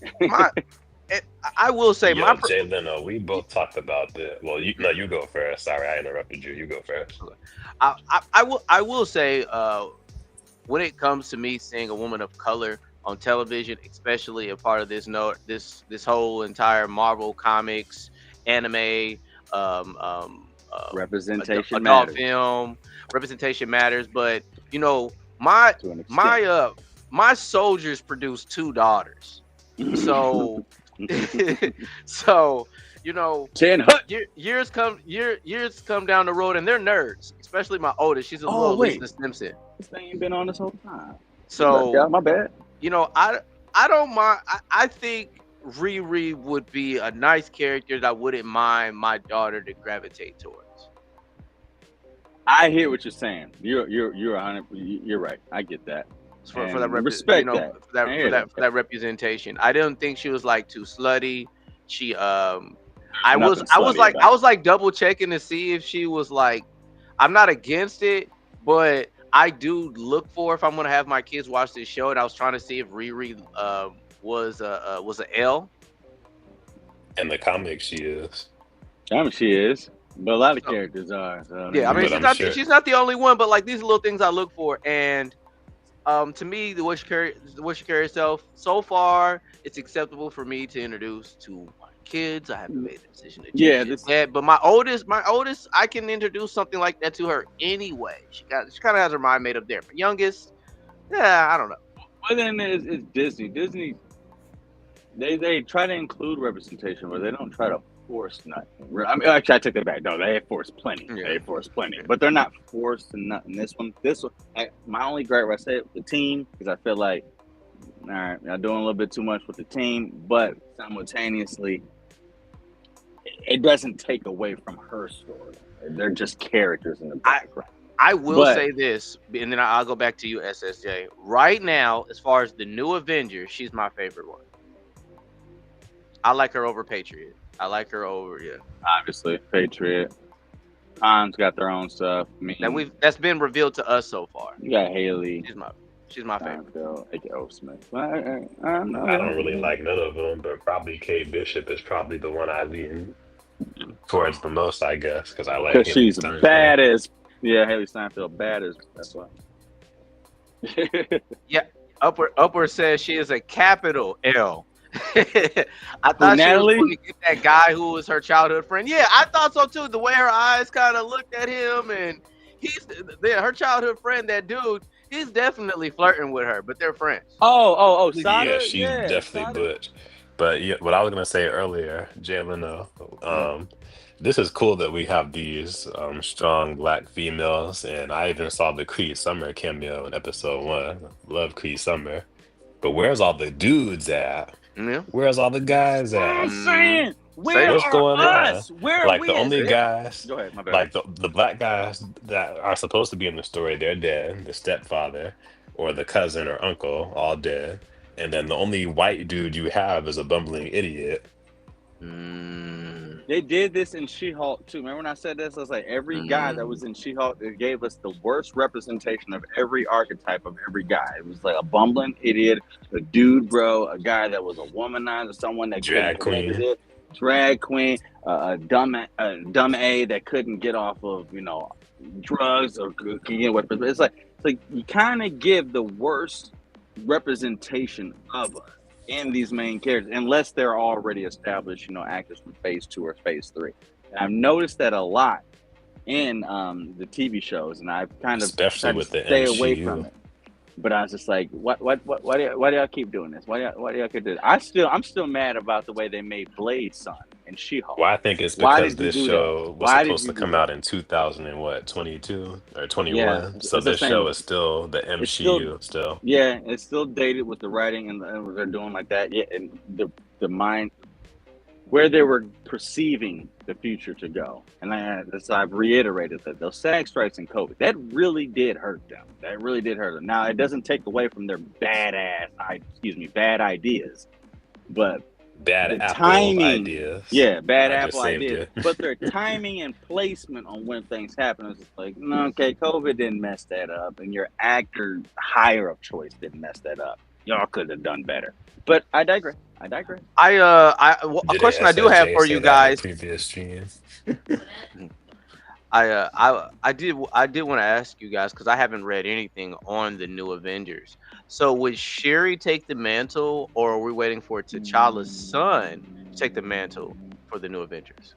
Speaker 1: I will say,
Speaker 3: Jay Leno, we both talked about this. Well, you go first. Sorry, I interrupted you. You go first.
Speaker 1: I will say, when it comes to me seeing a woman of color on television, especially a part of this whole entire Marvel comics, anime,
Speaker 4: representation
Speaker 1: adult
Speaker 4: matters.
Speaker 1: film, representation matters. But my soldiers produced 2 daughters, so so years come down the road, and they're nerds. Especially my oldest, she's a little Lisa Simpson.
Speaker 4: This thing ain't been on this whole time.
Speaker 1: So
Speaker 4: Yeah, my bad.
Speaker 1: I don't mind. I think Riri would be a nice character that I wouldn't mind my daughter to gravitate towards.
Speaker 4: I hear what you're saying. You're 100. You're right. I get that.
Speaker 1: For
Speaker 4: And
Speaker 1: that
Speaker 4: respect that.
Speaker 1: for that representation. I didn't think she was like too slutty. She
Speaker 4: Nothing
Speaker 1: I was
Speaker 4: slutty about
Speaker 1: like double checking to see if she was like, I'm not against it, but I do look for if I'm gonna have my kids watch this show, and I was trying to see if Riri was a L.
Speaker 3: In the comics, she is.
Speaker 4: I mean, she is, but a lot of characters are. So,
Speaker 1: Yeah, I mean
Speaker 3: But
Speaker 1: she's not the only one, but like these little things I look for, and to me the way she carries herself so far, it's acceptable for me to introduce to my kids. I haven't made the decision to change it yet, but my oldest, I can introduce something like that to her anyway. She kind of has her mind made up there. For youngest, yeah, I don't know.
Speaker 4: Well, then it's Disney. Disney, they try to include representation, but they don't try to force nothing. I mean, actually, I take that back. No, they force plenty.
Speaker 1: Yeah.
Speaker 4: They force plenty, but they're not forced in nothing. This one, my only gripe, I say, the team, because I feel like, all right, y'all doing a little bit too much with the team, but simultaneously, it doesn't take away from her story. They're just characters in the background.
Speaker 1: I will say this, and then I'll go back to you, SSJ. Right now, as far as the new Avengers, she's my favorite one. I like her over Patriot. I like her over,
Speaker 4: Obviously, Patriot. Han's got their own stuff. I mean,
Speaker 1: that's been revealed to us so far.
Speaker 4: You got Haley.
Speaker 1: She's my favorite.
Speaker 4: Smith.
Speaker 3: I don't really like none of them, but probably Kate Bishop is probably the one I lean towards the most, I guess, because I like.
Speaker 4: Because she's bad as. Yeah, Haley Steinfeld, bad as. That's why.
Speaker 1: Yeah, Upward says she is a capital L. I thought she was going to get that guy who was her childhood friend. Yeah, I thought so too. The way her eyes kind of looked at him, and her childhood friend, that dude, he's definitely flirting with her, but they're friends.
Speaker 4: Oh,
Speaker 3: Sada? Yeah, she's definitely butch. But yeah, what I was gonna say earlier, Jay Leno, this is cool that we have these strong Black females, and I even saw the Cree Summer cameo in episode 1. Love Cree Summer, but where's all the dudes at?
Speaker 1: Yeah.
Speaker 3: Where's all the guys at?
Speaker 4: I'm saying,
Speaker 3: what's going on?
Speaker 4: Where
Speaker 3: like
Speaker 4: are
Speaker 3: the
Speaker 4: we
Speaker 3: only guys,
Speaker 4: Go ahead, my bad.
Speaker 3: like the Black guys that are supposed to be in the story, they're dead. The stepfather or the cousin or uncle, all dead. And then the only white dude you have is a bumbling idiot.
Speaker 4: They did this in She-Hulk too. Remember when I said this? I was like, every guy that was in She-Hulk, it gave us the worst representation of every archetype of every guy. It was like a bumbling idiot, a dude, bro, a guy that was a womanizer, someone that
Speaker 3: drag queen,
Speaker 4: a dumb A that couldn't get off of drugs or could get weapons. It's like you kind of give the worst representation of us in these main characters, unless they're already established, actors from phase 2 or phase 3. And I've noticed that a lot in the TV shows, and I've kind of
Speaker 3: especially with the
Speaker 4: stay
Speaker 3: MCU.
Speaker 4: away from it. But I was just like, why do y'all keep doing this? Why do y'all keep doing this? I'm still mad about the way they made Blade's son and She-Hulk.
Speaker 3: Well, I think it's because this show was supposed to come out in 2022 or 21. Yeah, so this show is still the MCU still.
Speaker 4: Yeah, it's still dated with the writing and what they're doing like that. Yeah, and the mind where they were perceiving the future to go. And I've reiterated that those SAG strikes and COVID, that really did hurt them. Now, it doesn't take away from their bad ideas, but
Speaker 3: bad Apple ideas.
Speaker 4: Yeah, bad Apple ideas. But their timing and placement on when things happen is just like, no, okay, COVID didn't mess that up, and your actor hire of choice didn't mess that up. Y'all could have done better. But I digress. A question I do have for you guys.
Speaker 3: Previous stream.
Speaker 1: I did want to ask you guys, because I haven't read anything on the new Avengers. So would Shuri take the mantle, or are we waiting for T'Challa's son to take the mantle for the new Avengers?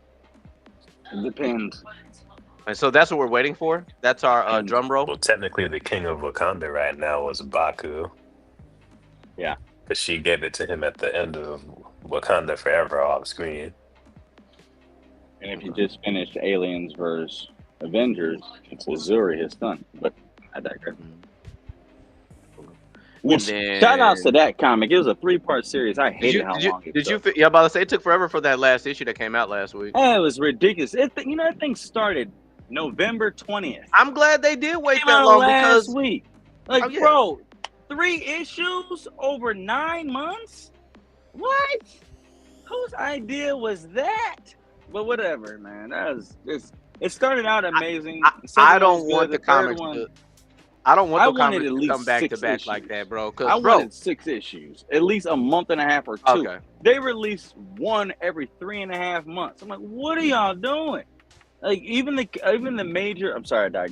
Speaker 4: It depends.
Speaker 1: And so that's what we're waiting for? That's our drum roll?
Speaker 3: Well, technically the king of Wakanda right now was Baku.
Speaker 4: Yeah.
Speaker 3: Because she gave it to him at the end of Wakanda Forever off screen.
Speaker 4: And if you just finished Aliens vs. Avengers, it's Azuri, his son. But I digress. Which
Speaker 1: And
Speaker 4: shout outs to
Speaker 1: then
Speaker 4: that comic. It was a 3-part series. I
Speaker 1: did
Speaker 4: hated
Speaker 1: you
Speaker 4: how
Speaker 1: did you
Speaker 4: long it
Speaker 1: did you?
Speaker 4: took.
Speaker 1: Yeah, I'm about to say it took forever for that last issue that came out last week.
Speaker 4: It was ridiculous. That thing started November 20th.
Speaker 1: I'm glad they did wait
Speaker 4: Came
Speaker 1: that
Speaker 4: out
Speaker 1: long
Speaker 4: last
Speaker 1: because
Speaker 4: week. Like,
Speaker 1: oh, yeah.
Speaker 4: bro, 3 issues over 9 months? What? Whose idea was that? But whatever, man. It started out amazing. The second
Speaker 1: I
Speaker 4: one
Speaker 1: don't
Speaker 4: was
Speaker 1: want
Speaker 4: good.
Speaker 1: the
Speaker 4: third
Speaker 1: comics
Speaker 4: one,
Speaker 1: to. I don't want
Speaker 4: I
Speaker 1: the
Speaker 4: wanted
Speaker 1: comics
Speaker 4: at
Speaker 1: to
Speaker 4: least
Speaker 1: come back to
Speaker 4: 6
Speaker 1: back like
Speaker 4: issues.
Speaker 1: that, bro.
Speaker 4: I
Speaker 1: Because bro,
Speaker 4: wanted 6 issues, at least a month and a half or 2.
Speaker 1: okay,
Speaker 4: They released one every 3.5 months. I'm like, what are y'all doing? Like even the major. I'm sorry, I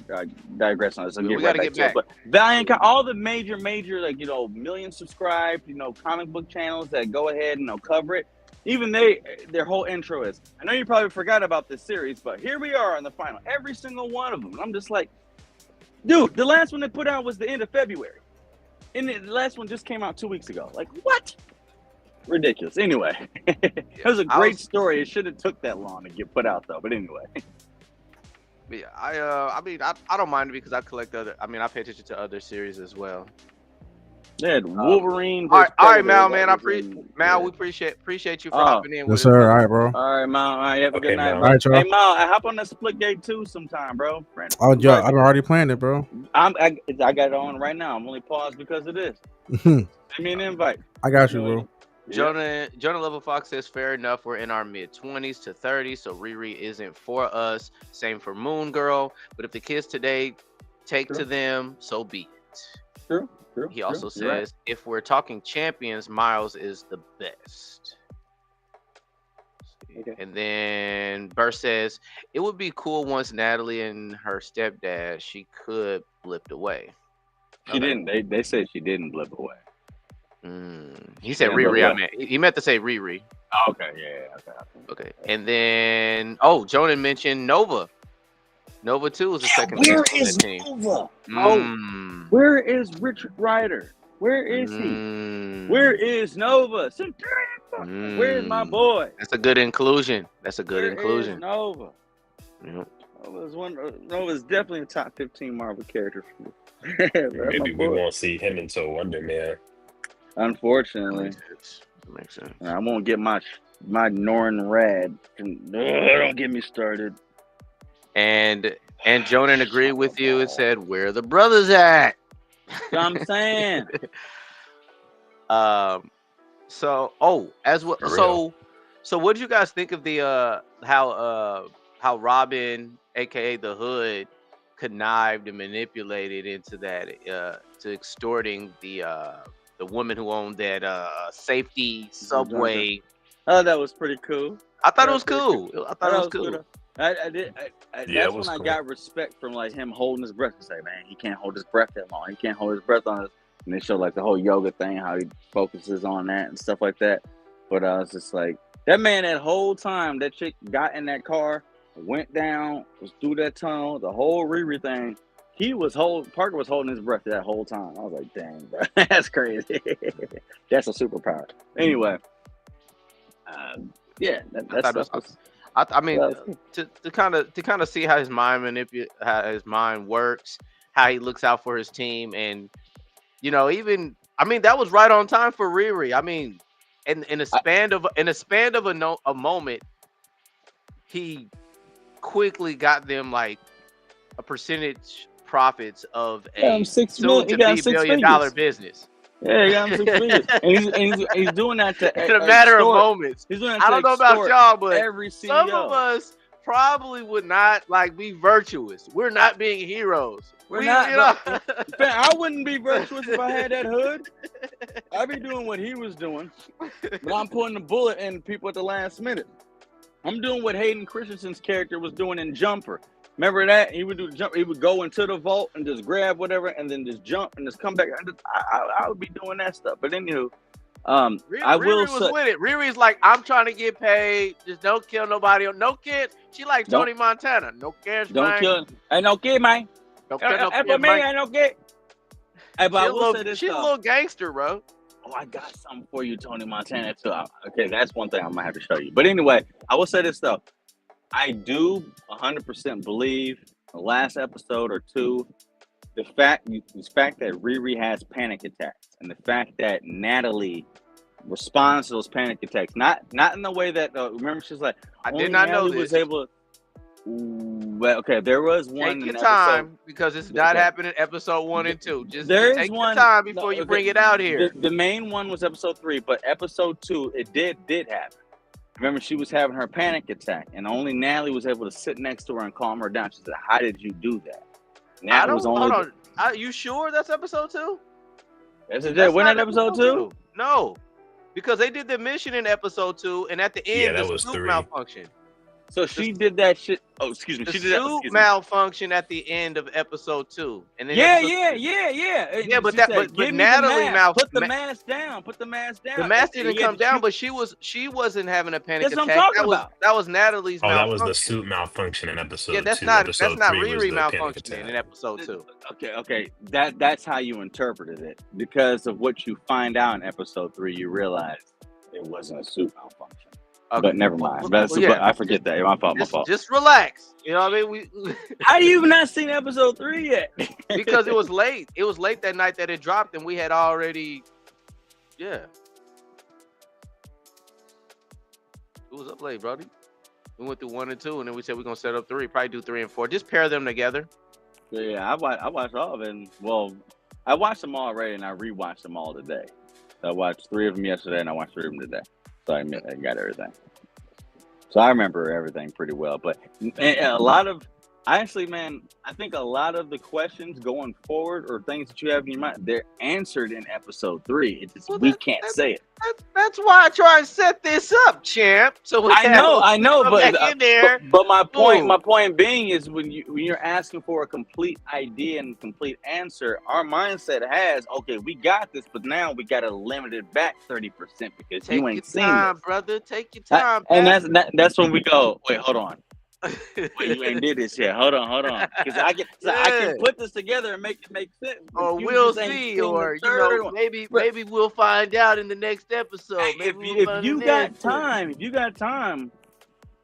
Speaker 4: digress on this. I'll
Speaker 1: we
Speaker 4: get
Speaker 1: gotta
Speaker 4: right
Speaker 1: get
Speaker 4: back to it.
Speaker 1: back.
Speaker 4: But Valiant, all the major like million subscribed comic book channels that go ahead and cover it. Even their whole intro is, I know you probably forgot about this series, but here we are on the final. Every single one of them. And I'm just like, dude, the last one they put out was the end of February. And the last one just came out 2 weeks ago. Like, what? Ridiculous. Anyway, it was a great story. It shouldn't have took that long to get put out, though. But anyway.
Speaker 1: Yeah, I mean, I don't mind it because I collect other. I mean, I pay attention to other series as well.
Speaker 4: They had Wolverine.
Speaker 1: All right,
Speaker 4: Predator,
Speaker 1: Mal, man.
Speaker 4: Mal,
Speaker 1: we appreciate you for hopping in with
Speaker 2: Yes,
Speaker 1: us.
Speaker 2: sir. All right, bro.
Speaker 4: All right, Mal. All right, have a
Speaker 3: Okay,
Speaker 4: good night,
Speaker 3: Mal.
Speaker 4: bro.
Speaker 2: All right, y'all.
Speaker 4: Hey, Mal, I hop on the Splitgate too sometime, bro. Friend.
Speaker 2: Oh, yeah,
Speaker 4: Right.
Speaker 2: I've already planned it, bro.
Speaker 4: I got it on right now. I'm only paused because of this.
Speaker 2: I
Speaker 4: Send me an invite.
Speaker 2: got you, bro.
Speaker 1: Jonah Level Fox says, fair enough. We're in our mid-20s to 30s, so Riri isn't for us. Same for Moon Girl. But if the kids today take to them, so be it.
Speaker 4: True.
Speaker 1: He also
Speaker 4: You're right.
Speaker 1: says, if we're talking champions, Miles is the best.
Speaker 4: Okay.
Speaker 1: And then Burr says, it would be cool once Natalie and her stepdad, she could blipped away.
Speaker 4: She didn't. They said she didn't blip away.
Speaker 1: He said
Speaker 4: Yeah,
Speaker 1: Riri.
Speaker 4: but
Speaker 1: I meant he meant to say Riri.
Speaker 4: Okay, yeah.
Speaker 1: Okay. And then Jonah mentioned Nova. Nova 2 is the second
Speaker 4: Where
Speaker 1: best on
Speaker 4: is
Speaker 1: that team.
Speaker 4: Nova? Oh, where is Richard Ryder? Where is he? Where is Nova? Where is my boy?
Speaker 1: That's a good inclusion. That's a good
Speaker 4: Where
Speaker 1: inclusion.
Speaker 4: is Nova?
Speaker 1: Yep.
Speaker 4: Nova's definitely a top 15 Marvel character.
Speaker 3: Maybe we won't see him until Wonder Man.
Speaker 4: Unfortunately,
Speaker 1: That makes sense.
Speaker 4: I won't get my Norrin Rad. Don't get me started.
Speaker 1: And Jonan agreed with you and said, "Where are the brothers at?"
Speaker 4: So I'm saying.
Speaker 1: So what do you guys think of the how Robin, aka the Hood, connived and manipulated into that to extorting the woman who owned that safety subway?
Speaker 4: Oh, that was pretty cool.
Speaker 1: I thought it was cool. I thought it was cool.
Speaker 4: I did.
Speaker 3: Yeah,
Speaker 4: that's when I got respect from like him holding his breath. To say, man, he can't hold his breath that long. He can't hold his breath on it. And they show like the whole yoga thing, how he focuses on that and stuff like that. But I was just like, that man, that whole time that chick got in that car, went down, was through that tunnel, the whole Riri thing. Parker was holding his breath that whole time. I was like, dang, bro, that's crazy. That's a superpower. Anyway, yeah,
Speaker 1: I mean, to kind of see how his mind works, how he looks out for his team, and that was right on time for Riri. I mean, in a span of a moment, he quickly got them like a percentage profits of a soon-to-be billion-dollar business.
Speaker 4: Yeah, he got him 6 figures. And he's doing that
Speaker 1: in a matter of moments.
Speaker 4: He's doing that
Speaker 1: I don't know about y'all, but
Speaker 4: every CEO.
Speaker 1: Some of us probably would not be virtuous. We're not being heroes.
Speaker 4: We're not. I wouldn't be virtuous if I had that hood. I'd be doing what he was doing, but I'm putting the bullet in people at the last minute. I'm doing what Hayden Christensen's character was doing in Jumper. Remember that? He would do the jump. He would go into the vault and just grab whatever, and then just jump and just come back. I would be doing that stuff. But anywho,
Speaker 1: Riri was with it. Riri's like, I'm trying to get paid. Just don't kill nobody. No kid. She like Tony Montana. No kids.
Speaker 4: Don't kill. Ain't no kid, man.
Speaker 1: Don't kill no
Speaker 4: kid,
Speaker 1: man.
Speaker 4: Man. Ain't no kid. Hey, but I will say this.
Speaker 1: She's a little gangster, bro.
Speaker 4: Oh, I got something for you, Tony Montana. Too. Okay, that's one thing I'm gonna have to show you. But anyway, I will say this though. I do 100% believe the last episode or two, the fact that Riri has panic attacks. and the fact that Natalie responds to those panic attacks, not in the way that remember she's like,
Speaker 1: I
Speaker 4: only
Speaker 1: did not know
Speaker 4: Natalie was
Speaker 1: this.
Speaker 4: able. Well, okay, there was one.
Speaker 1: Take
Speaker 4: in
Speaker 1: your
Speaker 4: episode-
Speaker 1: time because it's not
Speaker 4: Okay.
Speaker 1: happening episode 1 and 2. Just
Speaker 4: There
Speaker 1: take
Speaker 4: is
Speaker 1: your
Speaker 4: one
Speaker 1: time before
Speaker 4: no,
Speaker 1: you
Speaker 4: okay,
Speaker 1: bring it out here.
Speaker 4: The main one was episode 3, but episode 2 it did happen. Remember, she was having her panic attack, and only Natalie was able to sit next to her and calm her down. She said, "How did you do that?"
Speaker 1: I
Speaker 4: Natalie
Speaker 1: don't.
Speaker 4: was only.
Speaker 1: Hold on. You sure that's episode 2?
Speaker 4: That's it.
Speaker 1: That's
Speaker 4: Wasn't
Speaker 1: not
Speaker 4: that episode 2?
Speaker 1: No, because they did the mission in episode 2, and at the end,
Speaker 3: Yeah, that
Speaker 1: the
Speaker 3: was
Speaker 1: suit
Speaker 3: 3.
Speaker 1: malfunction.
Speaker 4: So she did that shit. Oh, excuse me.
Speaker 1: The
Speaker 4: She did that.
Speaker 1: suit
Speaker 4: Excuse me.
Speaker 1: malfunction at the end of episode 2, and then
Speaker 4: Yeah.
Speaker 1: Yeah, but
Speaker 4: She
Speaker 1: that-
Speaker 4: said,
Speaker 1: but
Speaker 4: "Give me the
Speaker 1: Natalie
Speaker 4: mask. Put the
Speaker 1: ma-
Speaker 4: mask down. Put the mask down.
Speaker 1: the mask
Speaker 4: And
Speaker 1: didn't
Speaker 4: yeah,
Speaker 1: come down, but she wasn't having a panic
Speaker 4: That's what I'm
Speaker 1: attack.
Speaker 4: talking about.
Speaker 1: That was Natalie's
Speaker 3: Oh, that
Speaker 1: malfunction.
Speaker 3: was the suit malfunction in episode
Speaker 1: Yeah, that's
Speaker 3: 2.
Speaker 1: not
Speaker 3: Episode 3 was
Speaker 1: Riri
Speaker 3: the panic
Speaker 1: malfunctioning
Speaker 3: attack.
Speaker 1: in episode 2.
Speaker 4: Okay. That's how you interpreted it. Because of what you find out in episode 3, you realize it wasn't a suit malfunction.
Speaker 1: Okay.
Speaker 4: But never mind.
Speaker 1: Well,
Speaker 4: But
Speaker 1: yeah.
Speaker 4: I forget that. My fault.
Speaker 1: Just relax. You know what I mean?
Speaker 4: How you even not seen episode 3 yet?
Speaker 1: Because it was late. It was late that night that it dropped, and we had already, yeah. It was up late, brody. We went through 1 and 2, and then we said we're gonna set up 3. Probably do 3 and 4. Just pair them together.
Speaker 4: Yeah, I watched all of it. And, well, I watched them all already, and I rewatched them all today. So I watched 3 of them yesterday, and I watched 3 of them today. So I got everything. So I remember everything pretty well. But a lot of, actually, man, I think a lot of the questions going forward or things that you have in your mind, they're answered in episode 3. It's just,
Speaker 1: Well,
Speaker 4: we can't say it.
Speaker 1: That's why I try and set this up, champ. So we
Speaker 4: I know,
Speaker 1: come
Speaker 4: but
Speaker 1: back in there.
Speaker 4: But my
Speaker 1: Boom.
Speaker 4: point being is when you're asking for a complete idea and complete answer, our mindset has, okay, we got this, but now we got to limit it back 30% because
Speaker 1: Take
Speaker 4: you
Speaker 1: your
Speaker 4: ain't seen
Speaker 1: time,
Speaker 4: this.
Speaker 1: brother. Take your time.
Speaker 4: And that's when we go, wait, hold on. Wait, you ain't did this yet. Hold on. Because I can put this together and make it make sense.
Speaker 1: or
Speaker 4: You
Speaker 1: we'll
Speaker 4: just ain't
Speaker 1: see,
Speaker 4: seen the
Speaker 1: or
Speaker 4: third one.
Speaker 1: maybe
Speaker 4: Right.
Speaker 1: we'll find out in the next episode.
Speaker 4: Hey,
Speaker 1: Maybe
Speaker 4: if you got time,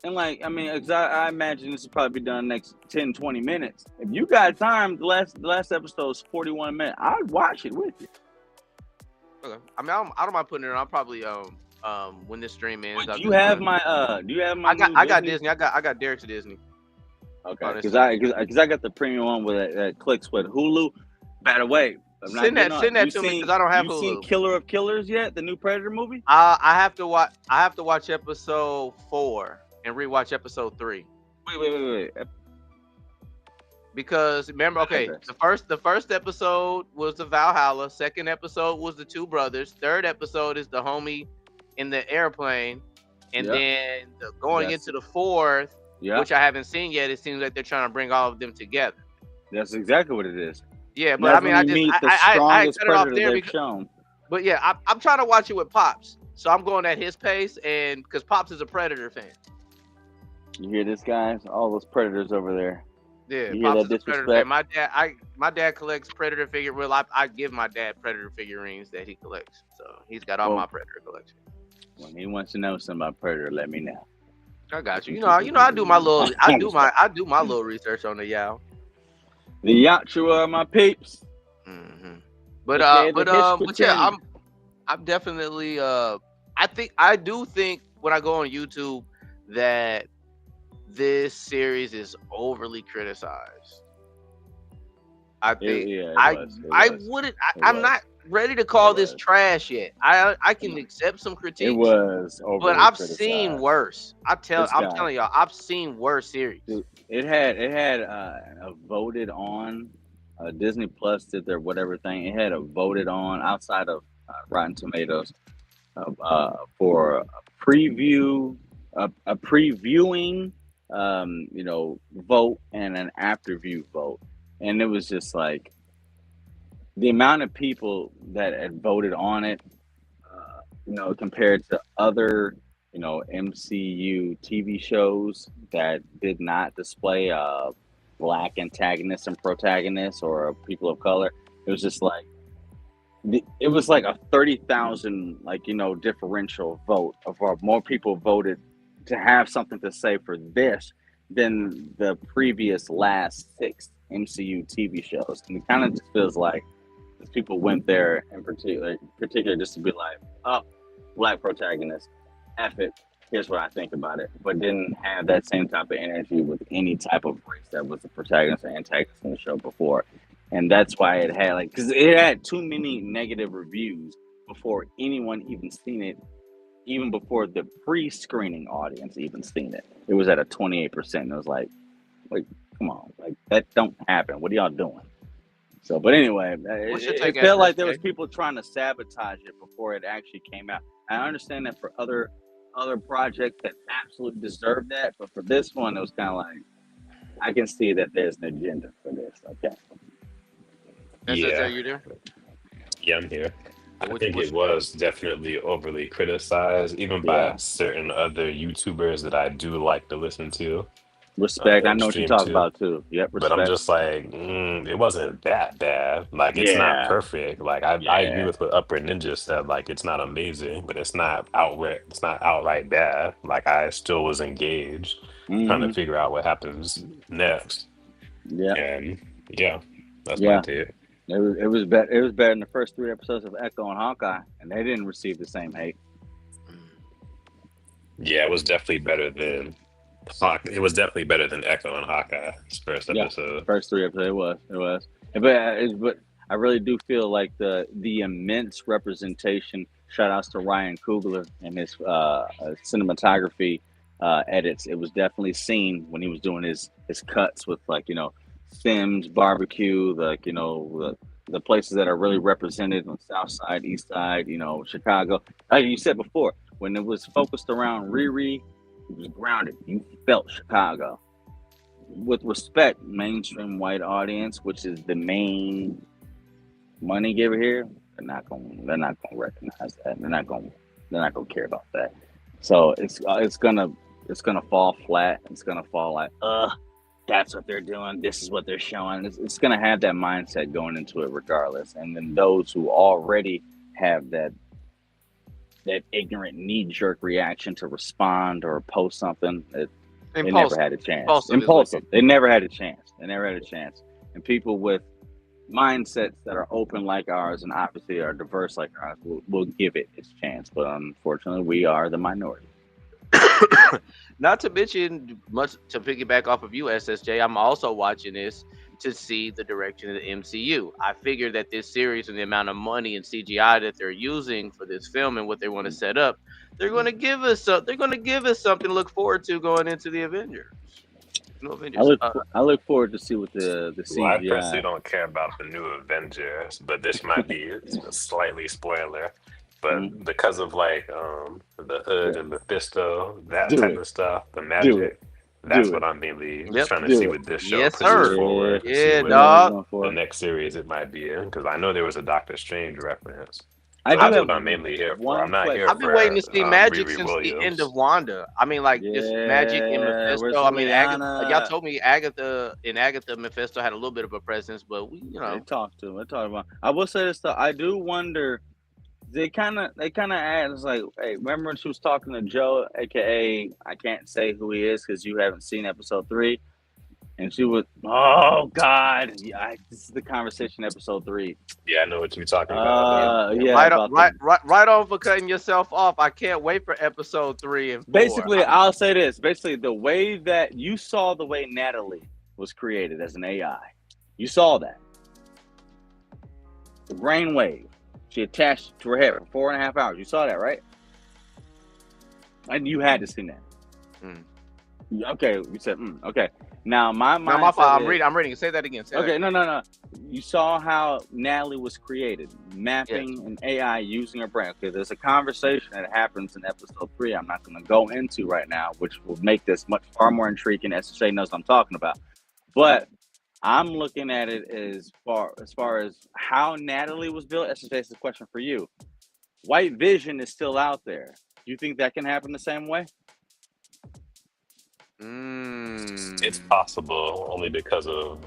Speaker 4: and like, I mean, 'cause I imagine this will probably be done next 10, 20 minutes. If you got time, the last episode is 41 minutes. I'd watch it with you.
Speaker 1: Okay. I mean, I don't mind putting it on. I'll probably when this stream ends.
Speaker 4: Wait,
Speaker 1: I'll
Speaker 4: do you
Speaker 1: just
Speaker 4: have
Speaker 1: put it-
Speaker 4: my
Speaker 1: I got
Speaker 4: new
Speaker 1: Disney. I got Derek's Disney.
Speaker 4: Okay,
Speaker 1: honestly.
Speaker 4: because I got the premium one with that clicks with Hulu. By the way, I'm not
Speaker 1: Send that
Speaker 4: getting on. You
Speaker 1: to me
Speaker 4: seen-
Speaker 1: because I don't have
Speaker 4: you
Speaker 1: Hulu.
Speaker 4: seen Killer of Killers yet? The new Predator movie?
Speaker 1: I have to watch episode 4 and rewatch episode 3
Speaker 4: Wait.
Speaker 1: because remember, okay,
Speaker 4: Okay.
Speaker 1: the first episode was the Valhalla. Second episode was the two brothers. Third episode is the homie in the airplane, and
Speaker 4: Yeah.
Speaker 1: then going
Speaker 4: Yes.
Speaker 1: into the fourth,
Speaker 4: Yeah,
Speaker 1: which I haven't seen yet. It seems like they're trying to bring all of them together.
Speaker 4: that's exactly what it is.
Speaker 1: Yeah,
Speaker 4: And
Speaker 1: but I
Speaker 4: that's
Speaker 1: mean,
Speaker 4: when
Speaker 1: I
Speaker 4: you
Speaker 1: just
Speaker 4: meet the
Speaker 1: I
Speaker 4: strongest
Speaker 1: cut it off
Speaker 4: Predator
Speaker 1: there
Speaker 4: they've
Speaker 1: because,
Speaker 4: shown.
Speaker 1: but yeah, I'm trying to watch it with Pops, so I'm going at his pace, and because Pops is a Predator fan.
Speaker 4: You hear this, guys? All those predators over there.
Speaker 1: Yeah,
Speaker 4: You hear
Speaker 1: Pops
Speaker 4: that
Speaker 1: is a Predator
Speaker 4: disrespect?
Speaker 1: fan. My dad collects Predator figure. Well, I give my dad Predator figurines that he collects, so he's got all
Speaker 4: Well-
Speaker 1: my Predator collection.
Speaker 4: When he wants to know something about Predator, let me know.
Speaker 1: I got you. I do my little, I do my little research on the Yao.
Speaker 4: The Yachua, my peeps.
Speaker 1: Mm-hmm. But
Speaker 4: Okay,
Speaker 1: but
Speaker 4: the
Speaker 1: yeah, I'm definitely I do think when I go on YouTube that this series is overly criticized. I think
Speaker 4: It
Speaker 1: I
Speaker 4: was.
Speaker 1: wouldn't.
Speaker 4: It
Speaker 1: I'm
Speaker 4: was.
Speaker 1: not ready to call
Speaker 4: It
Speaker 1: this
Speaker 4: was.
Speaker 1: trash yet. I can accept some critiques.
Speaker 4: It was overly
Speaker 1: But I've
Speaker 4: criticized.
Speaker 1: seen worse. I'm
Speaker 4: guy.
Speaker 1: telling y'all, I've seen worse series.
Speaker 4: Dude, It had voted on. Disney Plus did their whatever thing. It had a voted on outside of Rotten Tomatoes for a preview, a previewing, vote and an after view vote, and it was just like the amount of people that had voted on it, compared to other, MCU TV shows that did not display black antagonists and protagonists or people of color. It was just like it was like a 30,000 differential vote of more people voted to have something to say for this than the previous last 6 MCU TV shows, and it kind of just feels like People went there in particular just to be like, oh, black protagonist, F it, here's what I think about it, but didn't have that same type of energy with any type of race that was the protagonist or antagonist in the show before. And that's why it had because it had too many negative reviews before anyone even seen it, even before the pre-screening audience even seen it. It was at a 28%. It was like, come on, that don't happen. What are y'all doing? So, but anyway, it felt like there was people trying to sabotage it before it actually came out. I understand that for other projects that absolutely deserve that, but for this one, it was kind of like, I can see that there's an agenda for this. Okay.
Speaker 3: Yeah.
Speaker 1: Are you there?
Speaker 3: Yeah, I'm here. I think it was definitely overly criticized, even by certain other YouTubers that I do like to listen to.
Speaker 4: Respect. I know what you're talking about too. Yep. Respect.
Speaker 3: But I'm just like, it wasn't that bad. Like, it's not perfect. Like, I agree with what Upper Ninja said. Like, it's not amazing, but it's not outright bad. Like, I still was engaged, trying to figure out what happens next.
Speaker 4: Yeah.
Speaker 3: And that's my take.
Speaker 4: It was better. It was better than the first 3 episodes of Echo and Hawkeye, and they didn't receive the same hate.
Speaker 3: Yeah, it was definitely better than Echo and Hawkeye's first episode.
Speaker 4: First 3 episodes, it was. But I really do feel like the immense representation. Shout outs to Ryan Coogler and his cinematography edits. It was definitely seen when he was doing his cuts with Sims Barbecue, the places that are really represented on the South Side, East Side, Chicago. Like you said before, when it was focused around Riri, it was grounded. You felt Chicago. With respect, mainstream white audience, which is the main money giver here, they're not gonna recognize that. They're not gonna care about that. So it's gonna fall flat. It's gonna fall like, that's what they're doing. This is what they're showing. It's going to have that mindset going into it regardless. And then those who already have that ignorant knee-jerk reaction to respond or post something, they never had a chance. Impulsive. They never had a chance. And people with mindsets that are open like ours and obviously are diverse like ours will give it its chance. But unfortunately, we are the minority.
Speaker 1: Not to mention, much to piggyback off of you, SSJ, I'm also watching this to see the direction of the MCU. I figure that this series and the amount of money and CGI that they're using for this film and what they want to set up, they're going to give us something to look forward to going into the Avengers.
Speaker 4: I look forward to see what the CGI.
Speaker 3: Well, I personally don't care about the new Avengers, but this might be a slightly spoiler. But because of the Hood and Mephisto, that type of stuff, the magic, that's what I'm mainly trying to see with this show. Forward.
Speaker 1: Yeah, dog.
Speaker 3: The next series it might be in, because I know there was a Doctor Strange reference. That's what I'm mainly here for. I'm not here for.
Speaker 1: I've been waiting to see Magic Riri since Williams. The end of Wanda. I mean, just Magic and Mephisto. I mean, y'all told me Agatha Mephisto had a little bit of a presence, but
Speaker 4: They talked about. I will say this though. I do wonder. They kind of add, it's like, hey, remember when she was talking to Joe, aka I can't say who he is because you haven't seen episode 3, and she was, oh God, this is the conversation episode 3.
Speaker 3: Yeah, I know what you're talking about.
Speaker 1: Right on for cutting yourself off. I can't wait for episode 3 and 4.
Speaker 4: Basically, I'll say this. Basically, the way that you saw the way Natalie was created as an AI, you saw that the brainwave. She attached to her head for 4.5 hours. You saw that, right? And you had to see that. Okay, you said, okay. Now, my
Speaker 1: fault. I'm reading. Say that again.
Speaker 4: No. You saw how Natalie was created, mapping an AI using her brain. Okay, there's a conversation that happens in episode 3 I'm not going to go into right now, which will make this far more intriguing. SSJ knows what I'm talking about. But I'm looking at it as far as how Natalie was built. SSJ, this is a question for you. White Vision is still out there. Do you think that can happen the same way?
Speaker 3: It's possible, only because of.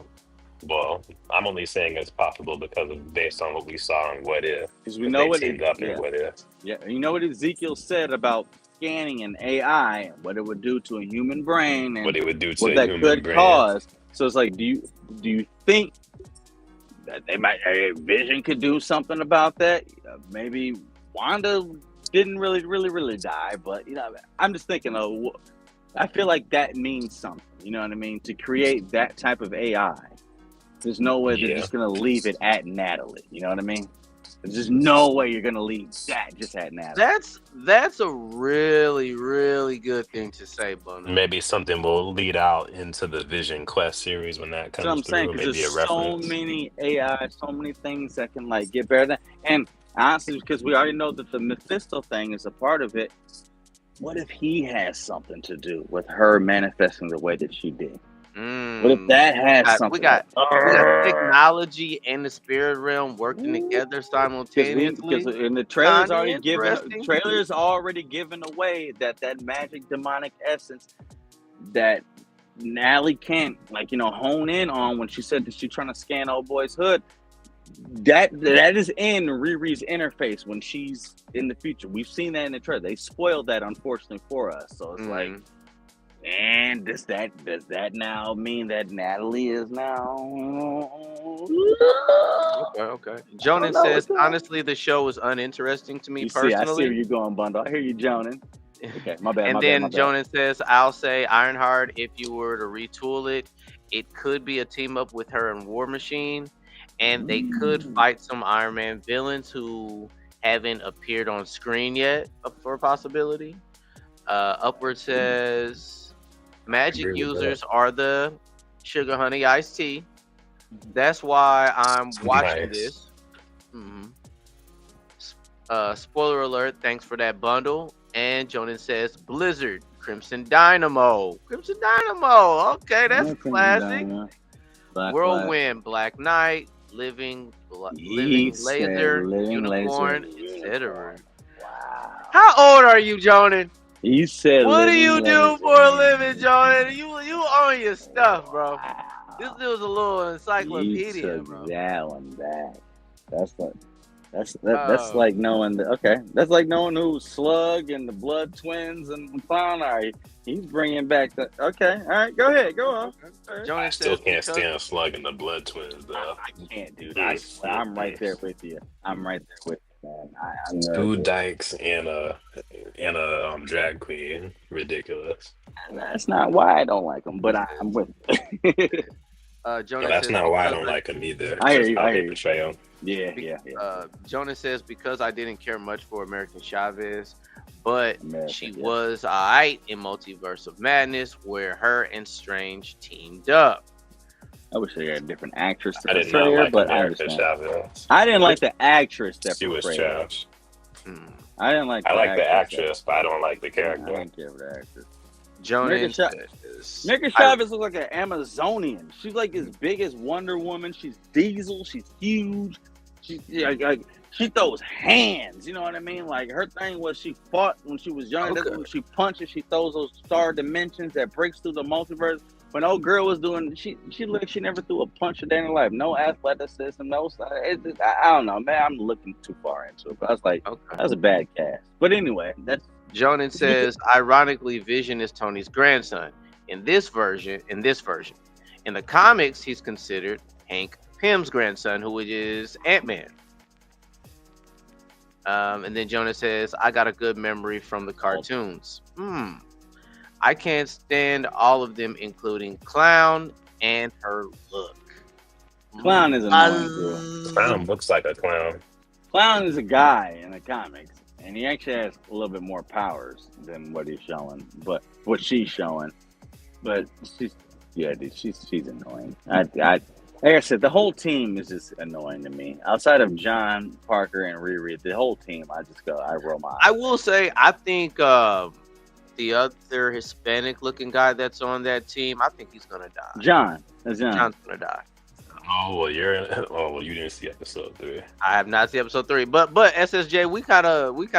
Speaker 3: Well, I'm only saying it's possible because of based on what we saw in What If.
Speaker 4: Because we know what
Speaker 3: What If.
Speaker 4: Yeah, you know what Ezekiel said about scanning an AI and what it would do to a human brain and
Speaker 3: what it would do to
Speaker 4: what
Speaker 3: a
Speaker 4: that
Speaker 3: human
Speaker 4: could
Speaker 3: brain.
Speaker 4: cause. So it's like, do you think they might Vision could do something about that. Maybe Wanda didn't really die, but I'm just thinking of. I feel like that means something. You know what I mean? To create that type of AI, there's no way they're just gonna leave it at Natalie. You know what I mean? There's just no way you're gonna leave that just at Natalie.
Speaker 1: That's a really, really good thing to say, Bundle.
Speaker 3: Maybe something will lead out into the Vision Quest series when that comes
Speaker 4: That's what I'm saying,
Speaker 3: through.
Speaker 4: because
Speaker 3: Maybe a
Speaker 4: there's so
Speaker 3: reference.
Speaker 4: many AI, so many things that can like get better than. And honestly, because we already know that the Mephisto thing is a part of it. What if he has something to do with her manifesting the way that she did? What if that has something?
Speaker 1: We got technology and the spirit realm working together simultaneously.
Speaker 4: Because in the trailers
Speaker 1: Kinda
Speaker 4: already given away that magic demonic essence that Natalie can't hone in on when she said that she's trying to scan old boy's hood. That is in Riri's interface when she's in the future. We've seen that in the trailer. They spoiled that, unfortunately, for us. So it's like, and does that now mean that Natalie is now?
Speaker 1: Okay. Jonan says, honestly, the show was uninteresting to me personally.
Speaker 4: I see where you're going, Bundle. I hear you, Jonan. Okay, my bad.
Speaker 1: And then Jonan says, I'll say Ironheart, if you were to retool it, it could be a team up with her and War Machine. And they could fight some Iron Man villains who haven't appeared on screen yet, for a possibility. Upward says, magic users are the Sugar Honey Iced Tea. That's why I'm watching this. Spoiler alert, thanks for that bundle. And Jonan says, Blizzard, Crimson Dynamo. Crimson Dynamo, okay, that's classic. Whirlwind, Black Knight, Living Laser, Unicorn, etc.
Speaker 4: Wow.
Speaker 1: How old are you, Jonan?
Speaker 4: You said.
Speaker 1: What do you do for a living, Jonan? You own your stuff, bro.
Speaker 4: Wow.
Speaker 1: This dude's a little encyclopedia,
Speaker 4: you took
Speaker 1: bro.
Speaker 4: that one back. That's like knowing that's like knowing who Slug and the Blood Twins and Clown are. He's bringing back the. Okay, all right, go ahead, go on. Right.
Speaker 3: I still can't stand Slug and the Blood Twins, though.
Speaker 4: I can't do that. I'm right there with you. I'm right there with you, man.
Speaker 3: Two dykes and a drag queen, ridiculous.
Speaker 4: That's not why I don't like them, but I'm with you.
Speaker 3: That's not why I don't like them either.
Speaker 4: I hear you.
Speaker 3: How they portray them.
Speaker 4: Yeah.
Speaker 1: Jonas says, because I didn't care much for American Chavez, but she
Speaker 4: yeah.
Speaker 1: was alright in Multiverse of Madness, where her and Strange teamed up.
Speaker 4: I wish they had a different actress to
Speaker 3: I did
Speaker 4: portray
Speaker 3: not
Speaker 4: her,
Speaker 3: like
Speaker 4: but
Speaker 3: American
Speaker 4: I understand.
Speaker 3: Chavez.
Speaker 4: I didn't like the actress that
Speaker 3: She was
Speaker 4: portrayed her.
Speaker 3: trash.
Speaker 4: I didn't like.
Speaker 3: I like the actress, but I don't like the
Speaker 4: I
Speaker 3: character.
Speaker 4: didn't care for the actress.
Speaker 1: Jonas
Speaker 4: American Chavez looks like an Amazonian. She's like as big as Wonder Woman. She's Diesel. She's huge. She throws hands. You know what I mean? Like her thing was she fought when she was young. That's when she punches. She throws those star dimensions that breaks through the multiverse. When old girl was doing, she looked. She never threw a punch a day in her life. No athleticism. No. I don't know, man. I'm looking too far into it. But I was like, that was a bad cast. But anyway, that's.
Speaker 1: Jonan says, ironically, Vision is Tony's grandson. In this version. In the comics, he's considered Hank Pym's grandson, who is Ant-Man. And then Jonas says, I got a good memory from the cartoons. I can't stand all of them, including Clown and her look.
Speaker 4: Clown is annoying too.
Speaker 3: Clown looks like a clown.
Speaker 4: Clown is a guy in the comics, and he actually has a little bit more powers than what he's showing, but what she's showing. But she's annoying. Like I said, the whole team is just annoying to me. Outside of John Parker and Riri, the whole team, I roll my eyes.
Speaker 1: I will say, I think the other Hispanic-looking guy that's on that team, I think he's gonna die.
Speaker 4: John.
Speaker 1: John's gonna die.
Speaker 3: Oh well, you didn't see episode 3.
Speaker 1: I have not seen episode 3, but SSJ, we kind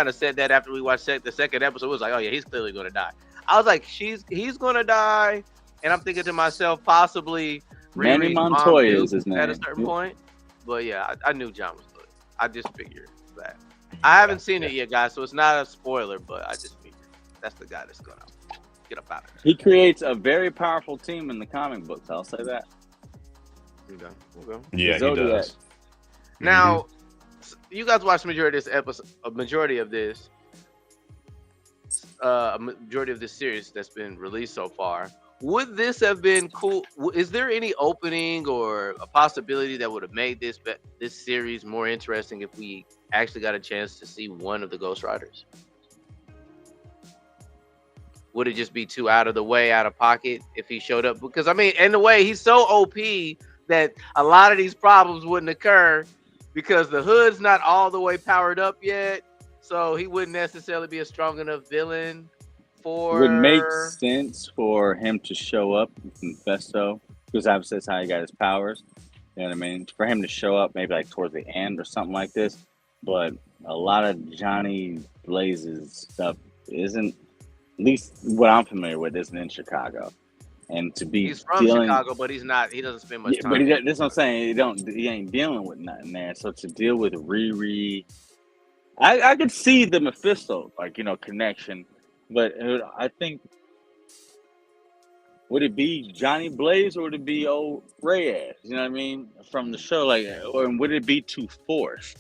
Speaker 1: of said that after we watched the second episode. It was like, oh yeah, he's clearly gonna die. I was like, he's gonna die, and I'm thinking to myself, possibly
Speaker 4: Manny Montoya is his name
Speaker 1: at a certain point. But yeah, I knew John was good. I just figured that. I haven't seen it yet, guys, so it's not a spoiler, but I just figured that's the guy that's gonna get up out of there.
Speaker 4: He creates a very powerful team in the comic books. I'll say that.
Speaker 1: Okay.
Speaker 3: Yeah, he
Speaker 4: Zodiac.
Speaker 3: does.
Speaker 1: Now, you guys watched the majority of this episode, a majority of this series that's been released so far. Would this have been cool? Is there any opening or a possibility that would have made this series more interesting if we actually got a chance to see one of the Ghost Riders? Would it just be too out of the way, out of pocket if he showed up? Because I mean, in the way he's so OP that a lot of these problems wouldn't occur because the hood's not all the way powered up yet, so he wouldn't necessarily be a strong enough villain.
Speaker 4: It would make sense for him to show up with Mephisto, because obviously that's how he got his powers. You know what I mean? For him to show up maybe like towards the end or something like this. But a lot of Johnny Blaze's stuff isn't, at least what I'm familiar with, isn't in Chicago. And to be
Speaker 1: he's from Chicago, but he's not. He doesn't spend much time.
Speaker 4: But that's what I'm saying. He ain't dealing with nothing there. So to deal with Riri, I could see the Mephisto connection. But I think, would it be Johnny Blaze or would it be old Reyes? You know what I mean? From the show, or would it be too forced?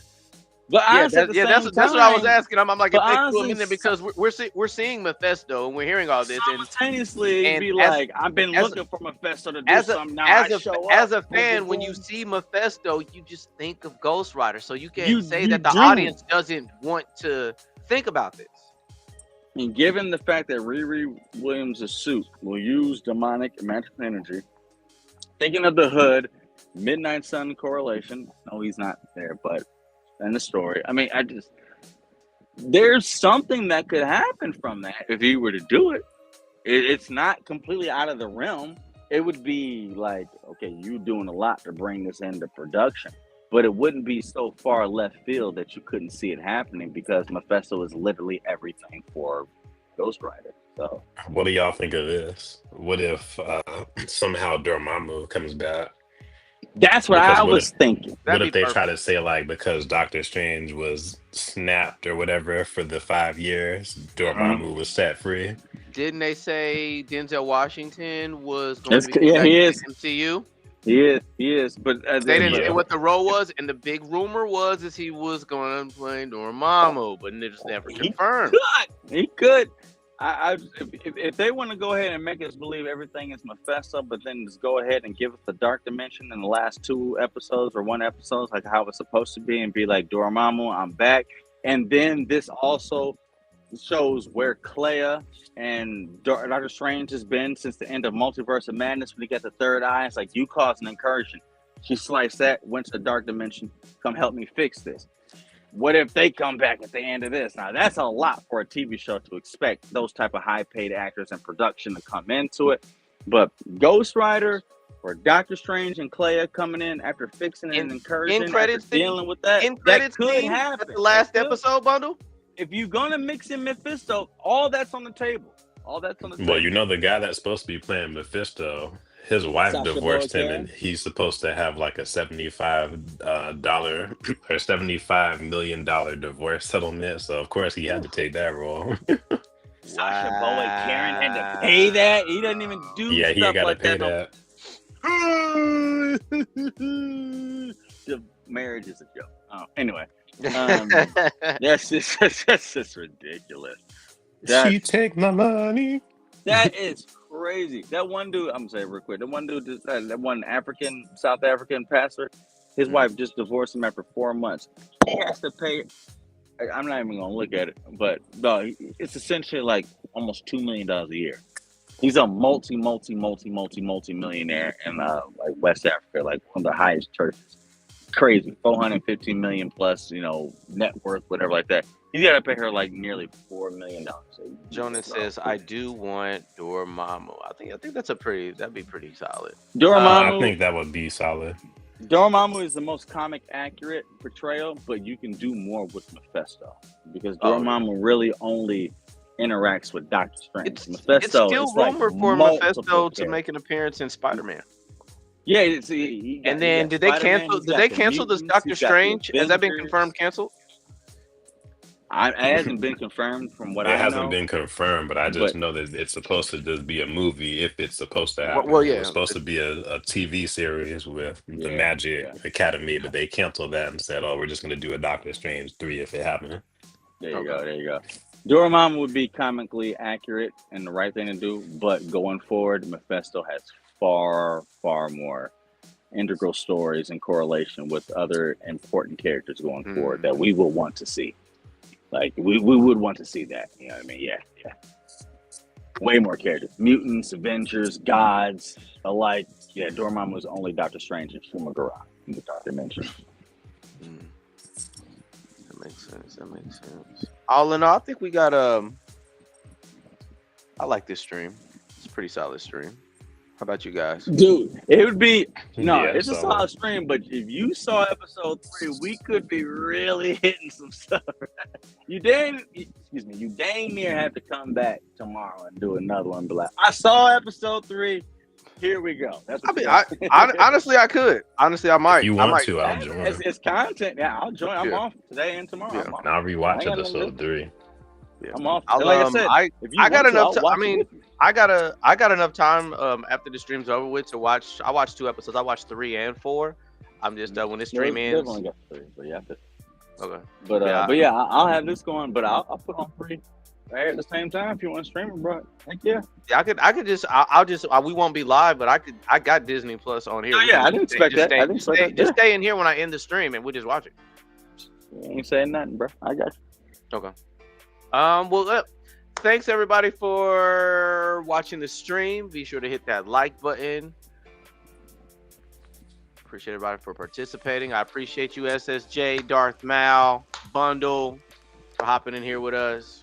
Speaker 4: But honestly,
Speaker 1: that's what I was asking. I'm like, if they put him in there, because we're seeing Mephisto and we're hearing all this, and
Speaker 4: simultaneously it'd be like, I've been looking for Mephisto to do something. Now
Speaker 1: as a fan, when you see Mephisto, you just think of Ghost Rider, so you can't say that the audience doesn't want to think about this.
Speaker 4: And given the fact that Riri Williams' suit will use demonic and magical energy, thinking of the Hood, Midnight Sun correlation. No, he's not there, but in the story, I mean, there's something that could happen from that if he were to do it. It's not completely out of the realm. It would be like, okay, you doing a lot to bring this into production, but it wouldn't be so far left field that you couldn't see it happening, because Mephisto is literally everything for Ghost Rider. So,
Speaker 3: what do y'all think of this? What if somehow Dormammu comes back?
Speaker 4: That's what I was thinking.
Speaker 3: What if they try to say, like, because Doctor Strange was snapped or whatever for the 5 years, Dormammu was set free?
Speaker 1: Didn't they say Denzel Washington was going to be
Speaker 4: he is
Speaker 1: MCU?
Speaker 4: He is. But
Speaker 1: they didn't say what the role was, and the big rumor was he was going to play Dormammu, but it just never confirmed.
Speaker 4: He could. If they want to go ahead and make us believe everything is Mephisto, but then just go ahead and give us the dark dimension in the last 2 episodes or 1 episode, like how it's supposed to be, and be like, Dormammu, I'm back. And then this also shows where Clea and Doctor Strange has been since the end of Multiverse of Madness, when he got the third eye. It's like, you caused an incursion. She sliced that, went to the dark dimension, come help me fix this. What if they come back at the end of this? Now, that's a lot for a TV show to expect those type of high-paid actors and production to come into it. But Ghost Rider or Doctor Strange and Clea coming in after fixing an incursion, dealing with that, that could happen.
Speaker 1: The last episode bundle?
Speaker 4: If you're going to mix in Mephisto, all that's on the table. All that's on the table.
Speaker 3: Well, the guy that's supposed to be playing Mephisto, his wife divorced him, and he's supposed to have like a $75 or $75 million divorce settlement. So of course he had to take that role.
Speaker 4: Sasha Bowen Karen had to pay that. He doesn't even do
Speaker 3: he
Speaker 4: stuff
Speaker 3: got
Speaker 4: like
Speaker 3: to pay
Speaker 4: that. The marriage is a joke. Oh, anyway, that's just ridiculous.
Speaker 3: She take my money.
Speaker 4: That is crazy. That one dude, I'm gonna say it real quick. The one dude, that one South African pastor, his wife just divorced him after 4 months. He has to pay. I'm not even gonna look at it, but no, it's essentially like almost $2 million a year. He's a multi-millionaire in like West Africa, like one of the highest churches. Crazy, 415 million plus, net worth, whatever like that. He's got to pay her like nearly $4 million.
Speaker 1: Jonas says, "I do want Dormammu." I think that'd be pretty solid.
Speaker 4: Dormammu,
Speaker 3: I think that would be solid.
Speaker 4: Dormammu is the most comic accurate portrayal, but you can do more with Mephisto, because Dormammu really only interacts with Doctor Strange. Mephisto
Speaker 1: it's still rumored for Mephisto to
Speaker 4: characters.
Speaker 1: Make an appearance in Spider-Man.
Speaker 4: Yeah,
Speaker 1: and then did they cancel? Did they cancel this Doctor Strange? Has that been confirmed? Canceled?
Speaker 4: It hasn't been confirmed from what
Speaker 3: It
Speaker 4: I
Speaker 3: hasn't
Speaker 4: know.
Speaker 3: been confirmed, but I just
Speaker 4: But
Speaker 3: know that it's supposed to just be a movie if it's supposed to happen.
Speaker 1: Well,
Speaker 3: It was
Speaker 1: yeah.
Speaker 3: supposed to be a TV series with the
Speaker 4: yeah,
Speaker 3: Magic
Speaker 4: yeah.
Speaker 3: Academy, but they canceled that and said, "Oh, we're just going to do a Doctor Strange 3 if it happens."
Speaker 4: There you
Speaker 1: Okay.
Speaker 4: go. There you go. Dormammu would be comically accurate and the right thing to do, but going forward, Mephisto has far, far more integral stories in correlation with other important characters going forward that we will want to see. Like we would want to see that. You know what I mean? Yeah, yeah. Way more characters. Mutants, Avengers, gods alike. Yeah, Dormammu was only Doctor Strange and Shumagara in the Dark Dimension.
Speaker 1: Mm. That makes sense. That makes sense. All in all, I think we got I like this stream. It's a pretty solid stream. How about you guys?
Speaker 4: Dude, it would be no,
Speaker 3: Yeah,
Speaker 4: it's a
Speaker 3: so-
Speaker 4: solid stream, but if you saw episode 3, we could be really hitting some stuff. You dang near have to come back tomorrow and do another one. Be like, I saw episode 3. Here we go. That's
Speaker 1: I
Speaker 4: what
Speaker 1: mean,
Speaker 4: you
Speaker 1: honestly, I could. Honestly, I might.
Speaker 3: If you
Speaker 1: I
Speaker 3: want
Speaker 1: might.
Speaker 3: to, I'll join.
Speaker 4: it's content. Yeah, I'll join. I'm
Speaker 1: Yeah.
Speaker 4: off today and tomorrow.
Speaker 1: Yeah.
Speaker 4: I'm off.
Speaker 3: And I'll rewatch
Speaker 4: I got nothing to
Speaker 3: episode 3.
Speaker 1: Yeah.
Speaker 4: I'm off.
Speaker 1: I'll,
Speaker 4: Like I said, if you
Speaker 1: I got
Speaker 4: want to,
Speaker 1: enough
Speaker 4: I'll
Speaker 1: time.
Speaker 4: watch
Speaker 1: I
Speaker 4: it
Speaker 1: mean,
Speaker 4: with you.
Speaker 1: I got enough time after the stream's over with to watch. I watched 2 episodes. I watched 3 and 4. I'm just when this stream
Speaker 4: They've
Speaker 1: ends.
Speaker 4: only got 3, but yeah.
Speaker 1: Okay.
Speaker 4: But yeah, I'll have this going. But I'll put on 3 right at the same time if you want to stream it, bro. Heck yeah.
Speaker 1: Yeah, I could just. I'll just. We won't be live, but I got Disney Plus on here.
Speaker 4: Oh,
Speaker 1: We
Speaker 4: yeah,
Speaker 1: can
Speaker 4: I didn't
Speaker 1: just
Speaker 4: expect
Speaker 1: just
Speaker 4: that. I didn't expect that.
Speaker 1: Just stay in here when I end the stream, and we'll just watch it.
Speaker 4: You ain't saying nothing, bro. I got you.
Speaker 1: Okay. Well, thanks everybody for watching the stream. Be sure to hit that like button. Appreciate everybody for participating. I appreciate you, SSJ, Darth Mal, Bundle, for hopping in here with us.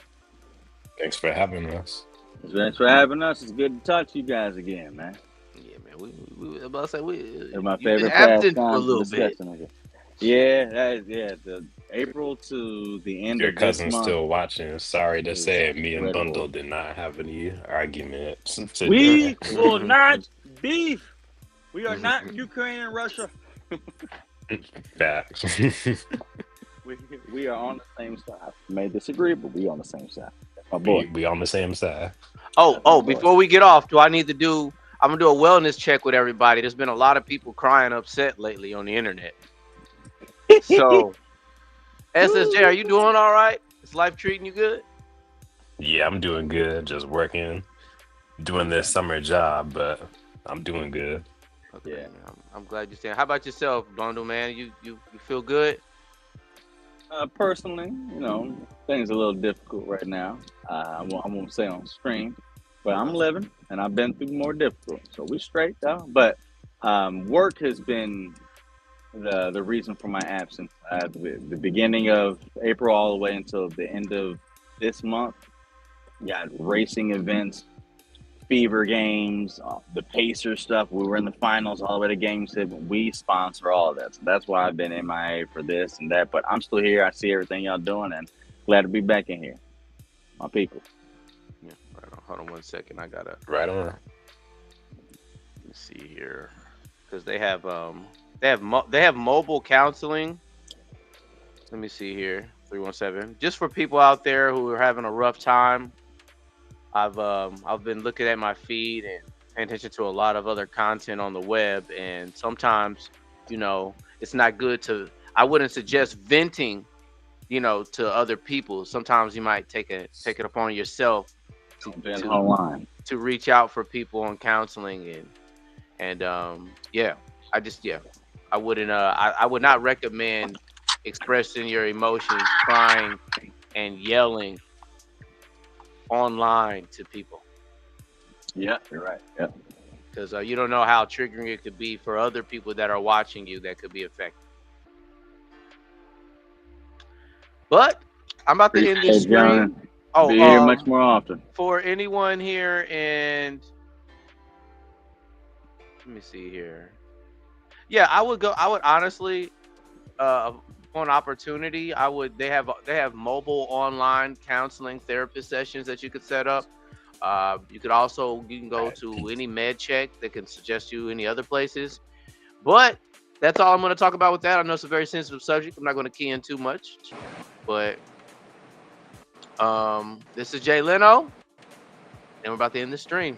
Speaker 3: Thanks for having us.
Speaker 4: Thanks for having us. It's good to talk to you guys again, man.
Speaker 1: Yeah, man. We about to say
Speaker 4: They're my
Speaker 1: you've been
Speaker 4: favorite
Speaker 1: absent
Speaker 4: pastime
Speaker 1: for a little bit.
Speaker 4: discussing it. Yeah, that is, the April to the end
Speaker 3: Your
Speaker 4: of this
Speaker 3: cousin's
Speaker 4: month.
Speaker 3: still watching. Sorry to
Speaker 4: It's
Speaker 3: say, me and
Speaker 4: incredible.
Speaker 3: Bundle did not have any arguments.
Speaker 4: We will not beef. We are not Ukraine and Russia.
Speaker 3: Facts.
Speaker 4: We are on the same side. We may disagree, but we on the same side. That's my boy.
Speaker 3: we on the same side.
Speaker 1: Oh, before we get off, I'm gonna do a wellness check with everybody. There's been a lot of people crying upset lately on the internet. So, SSJ, are you doing all right? Is life treating you good?
Speaker 3: Yeah, I'm doing good. Just working, doing this summer job, but I'm doing good.
Speaker 1: Okay,
Speaker 4: Yeah.
Speaker 1: I'm glad you're staying. How about yourself, Bundle, man? You feel good?
Speaker 4: Personally, things are a little difficult right now. I won't say on stream, but I'm living, and I've been through more difficult. So we straight though. But work has been the reason for my absence. The beginning of April all the way until the end of this month. Got racing events, Fever games, the Pacers stuff. We were in the finals all the way to Game 7. We sponsor all of that. So that's why I've been MIA for this and that. But I'm still here. I see everything y'all doing and glad to be back in here. My people.
Speaker 1: Yeah. Right on. Hold on 1 second. I gotta
Speaker 3: Right on.
Speaker 1: let me see here because they have mobile counseling. Let me see here. 317. Just for people out there who are having a rough time. I've been looking at my feed and paying attention to a lot of other content on the web, and sometimes, it's not good to. I wouldn't suggest venting, to other people. Sometimes you might take it upon yourself
Speaker 4: Been online.
Speaker 1: to reach out for people on counseling and I wouldn't I would not recommend expressing your emotions, crying and yelling online to people,
Speaker 4: Yeah, you're right. Yeah.
Speaker 1: because you don't know how triggering it could be for other people that are watching you that could be affected. But I'm about to end this
Speaker 4: Appreciate it,
Speaker 1: stream.
Speaker 4: John.
Speaker 1: Oh,
Speaker 4: Be here much more often.
Speaker 1: for anyone here, and let me see here. Yeah, I would honestly, upon opportunity, they have mobile online counseling therapist sessions that you could set up. You can go to any med check that can suggest you any other places. But that's all I'm going to talk about with that. I know it's a very sensitive subject. I'm not going to key in too much, but This is Jay Leno, and we're about to end the stream.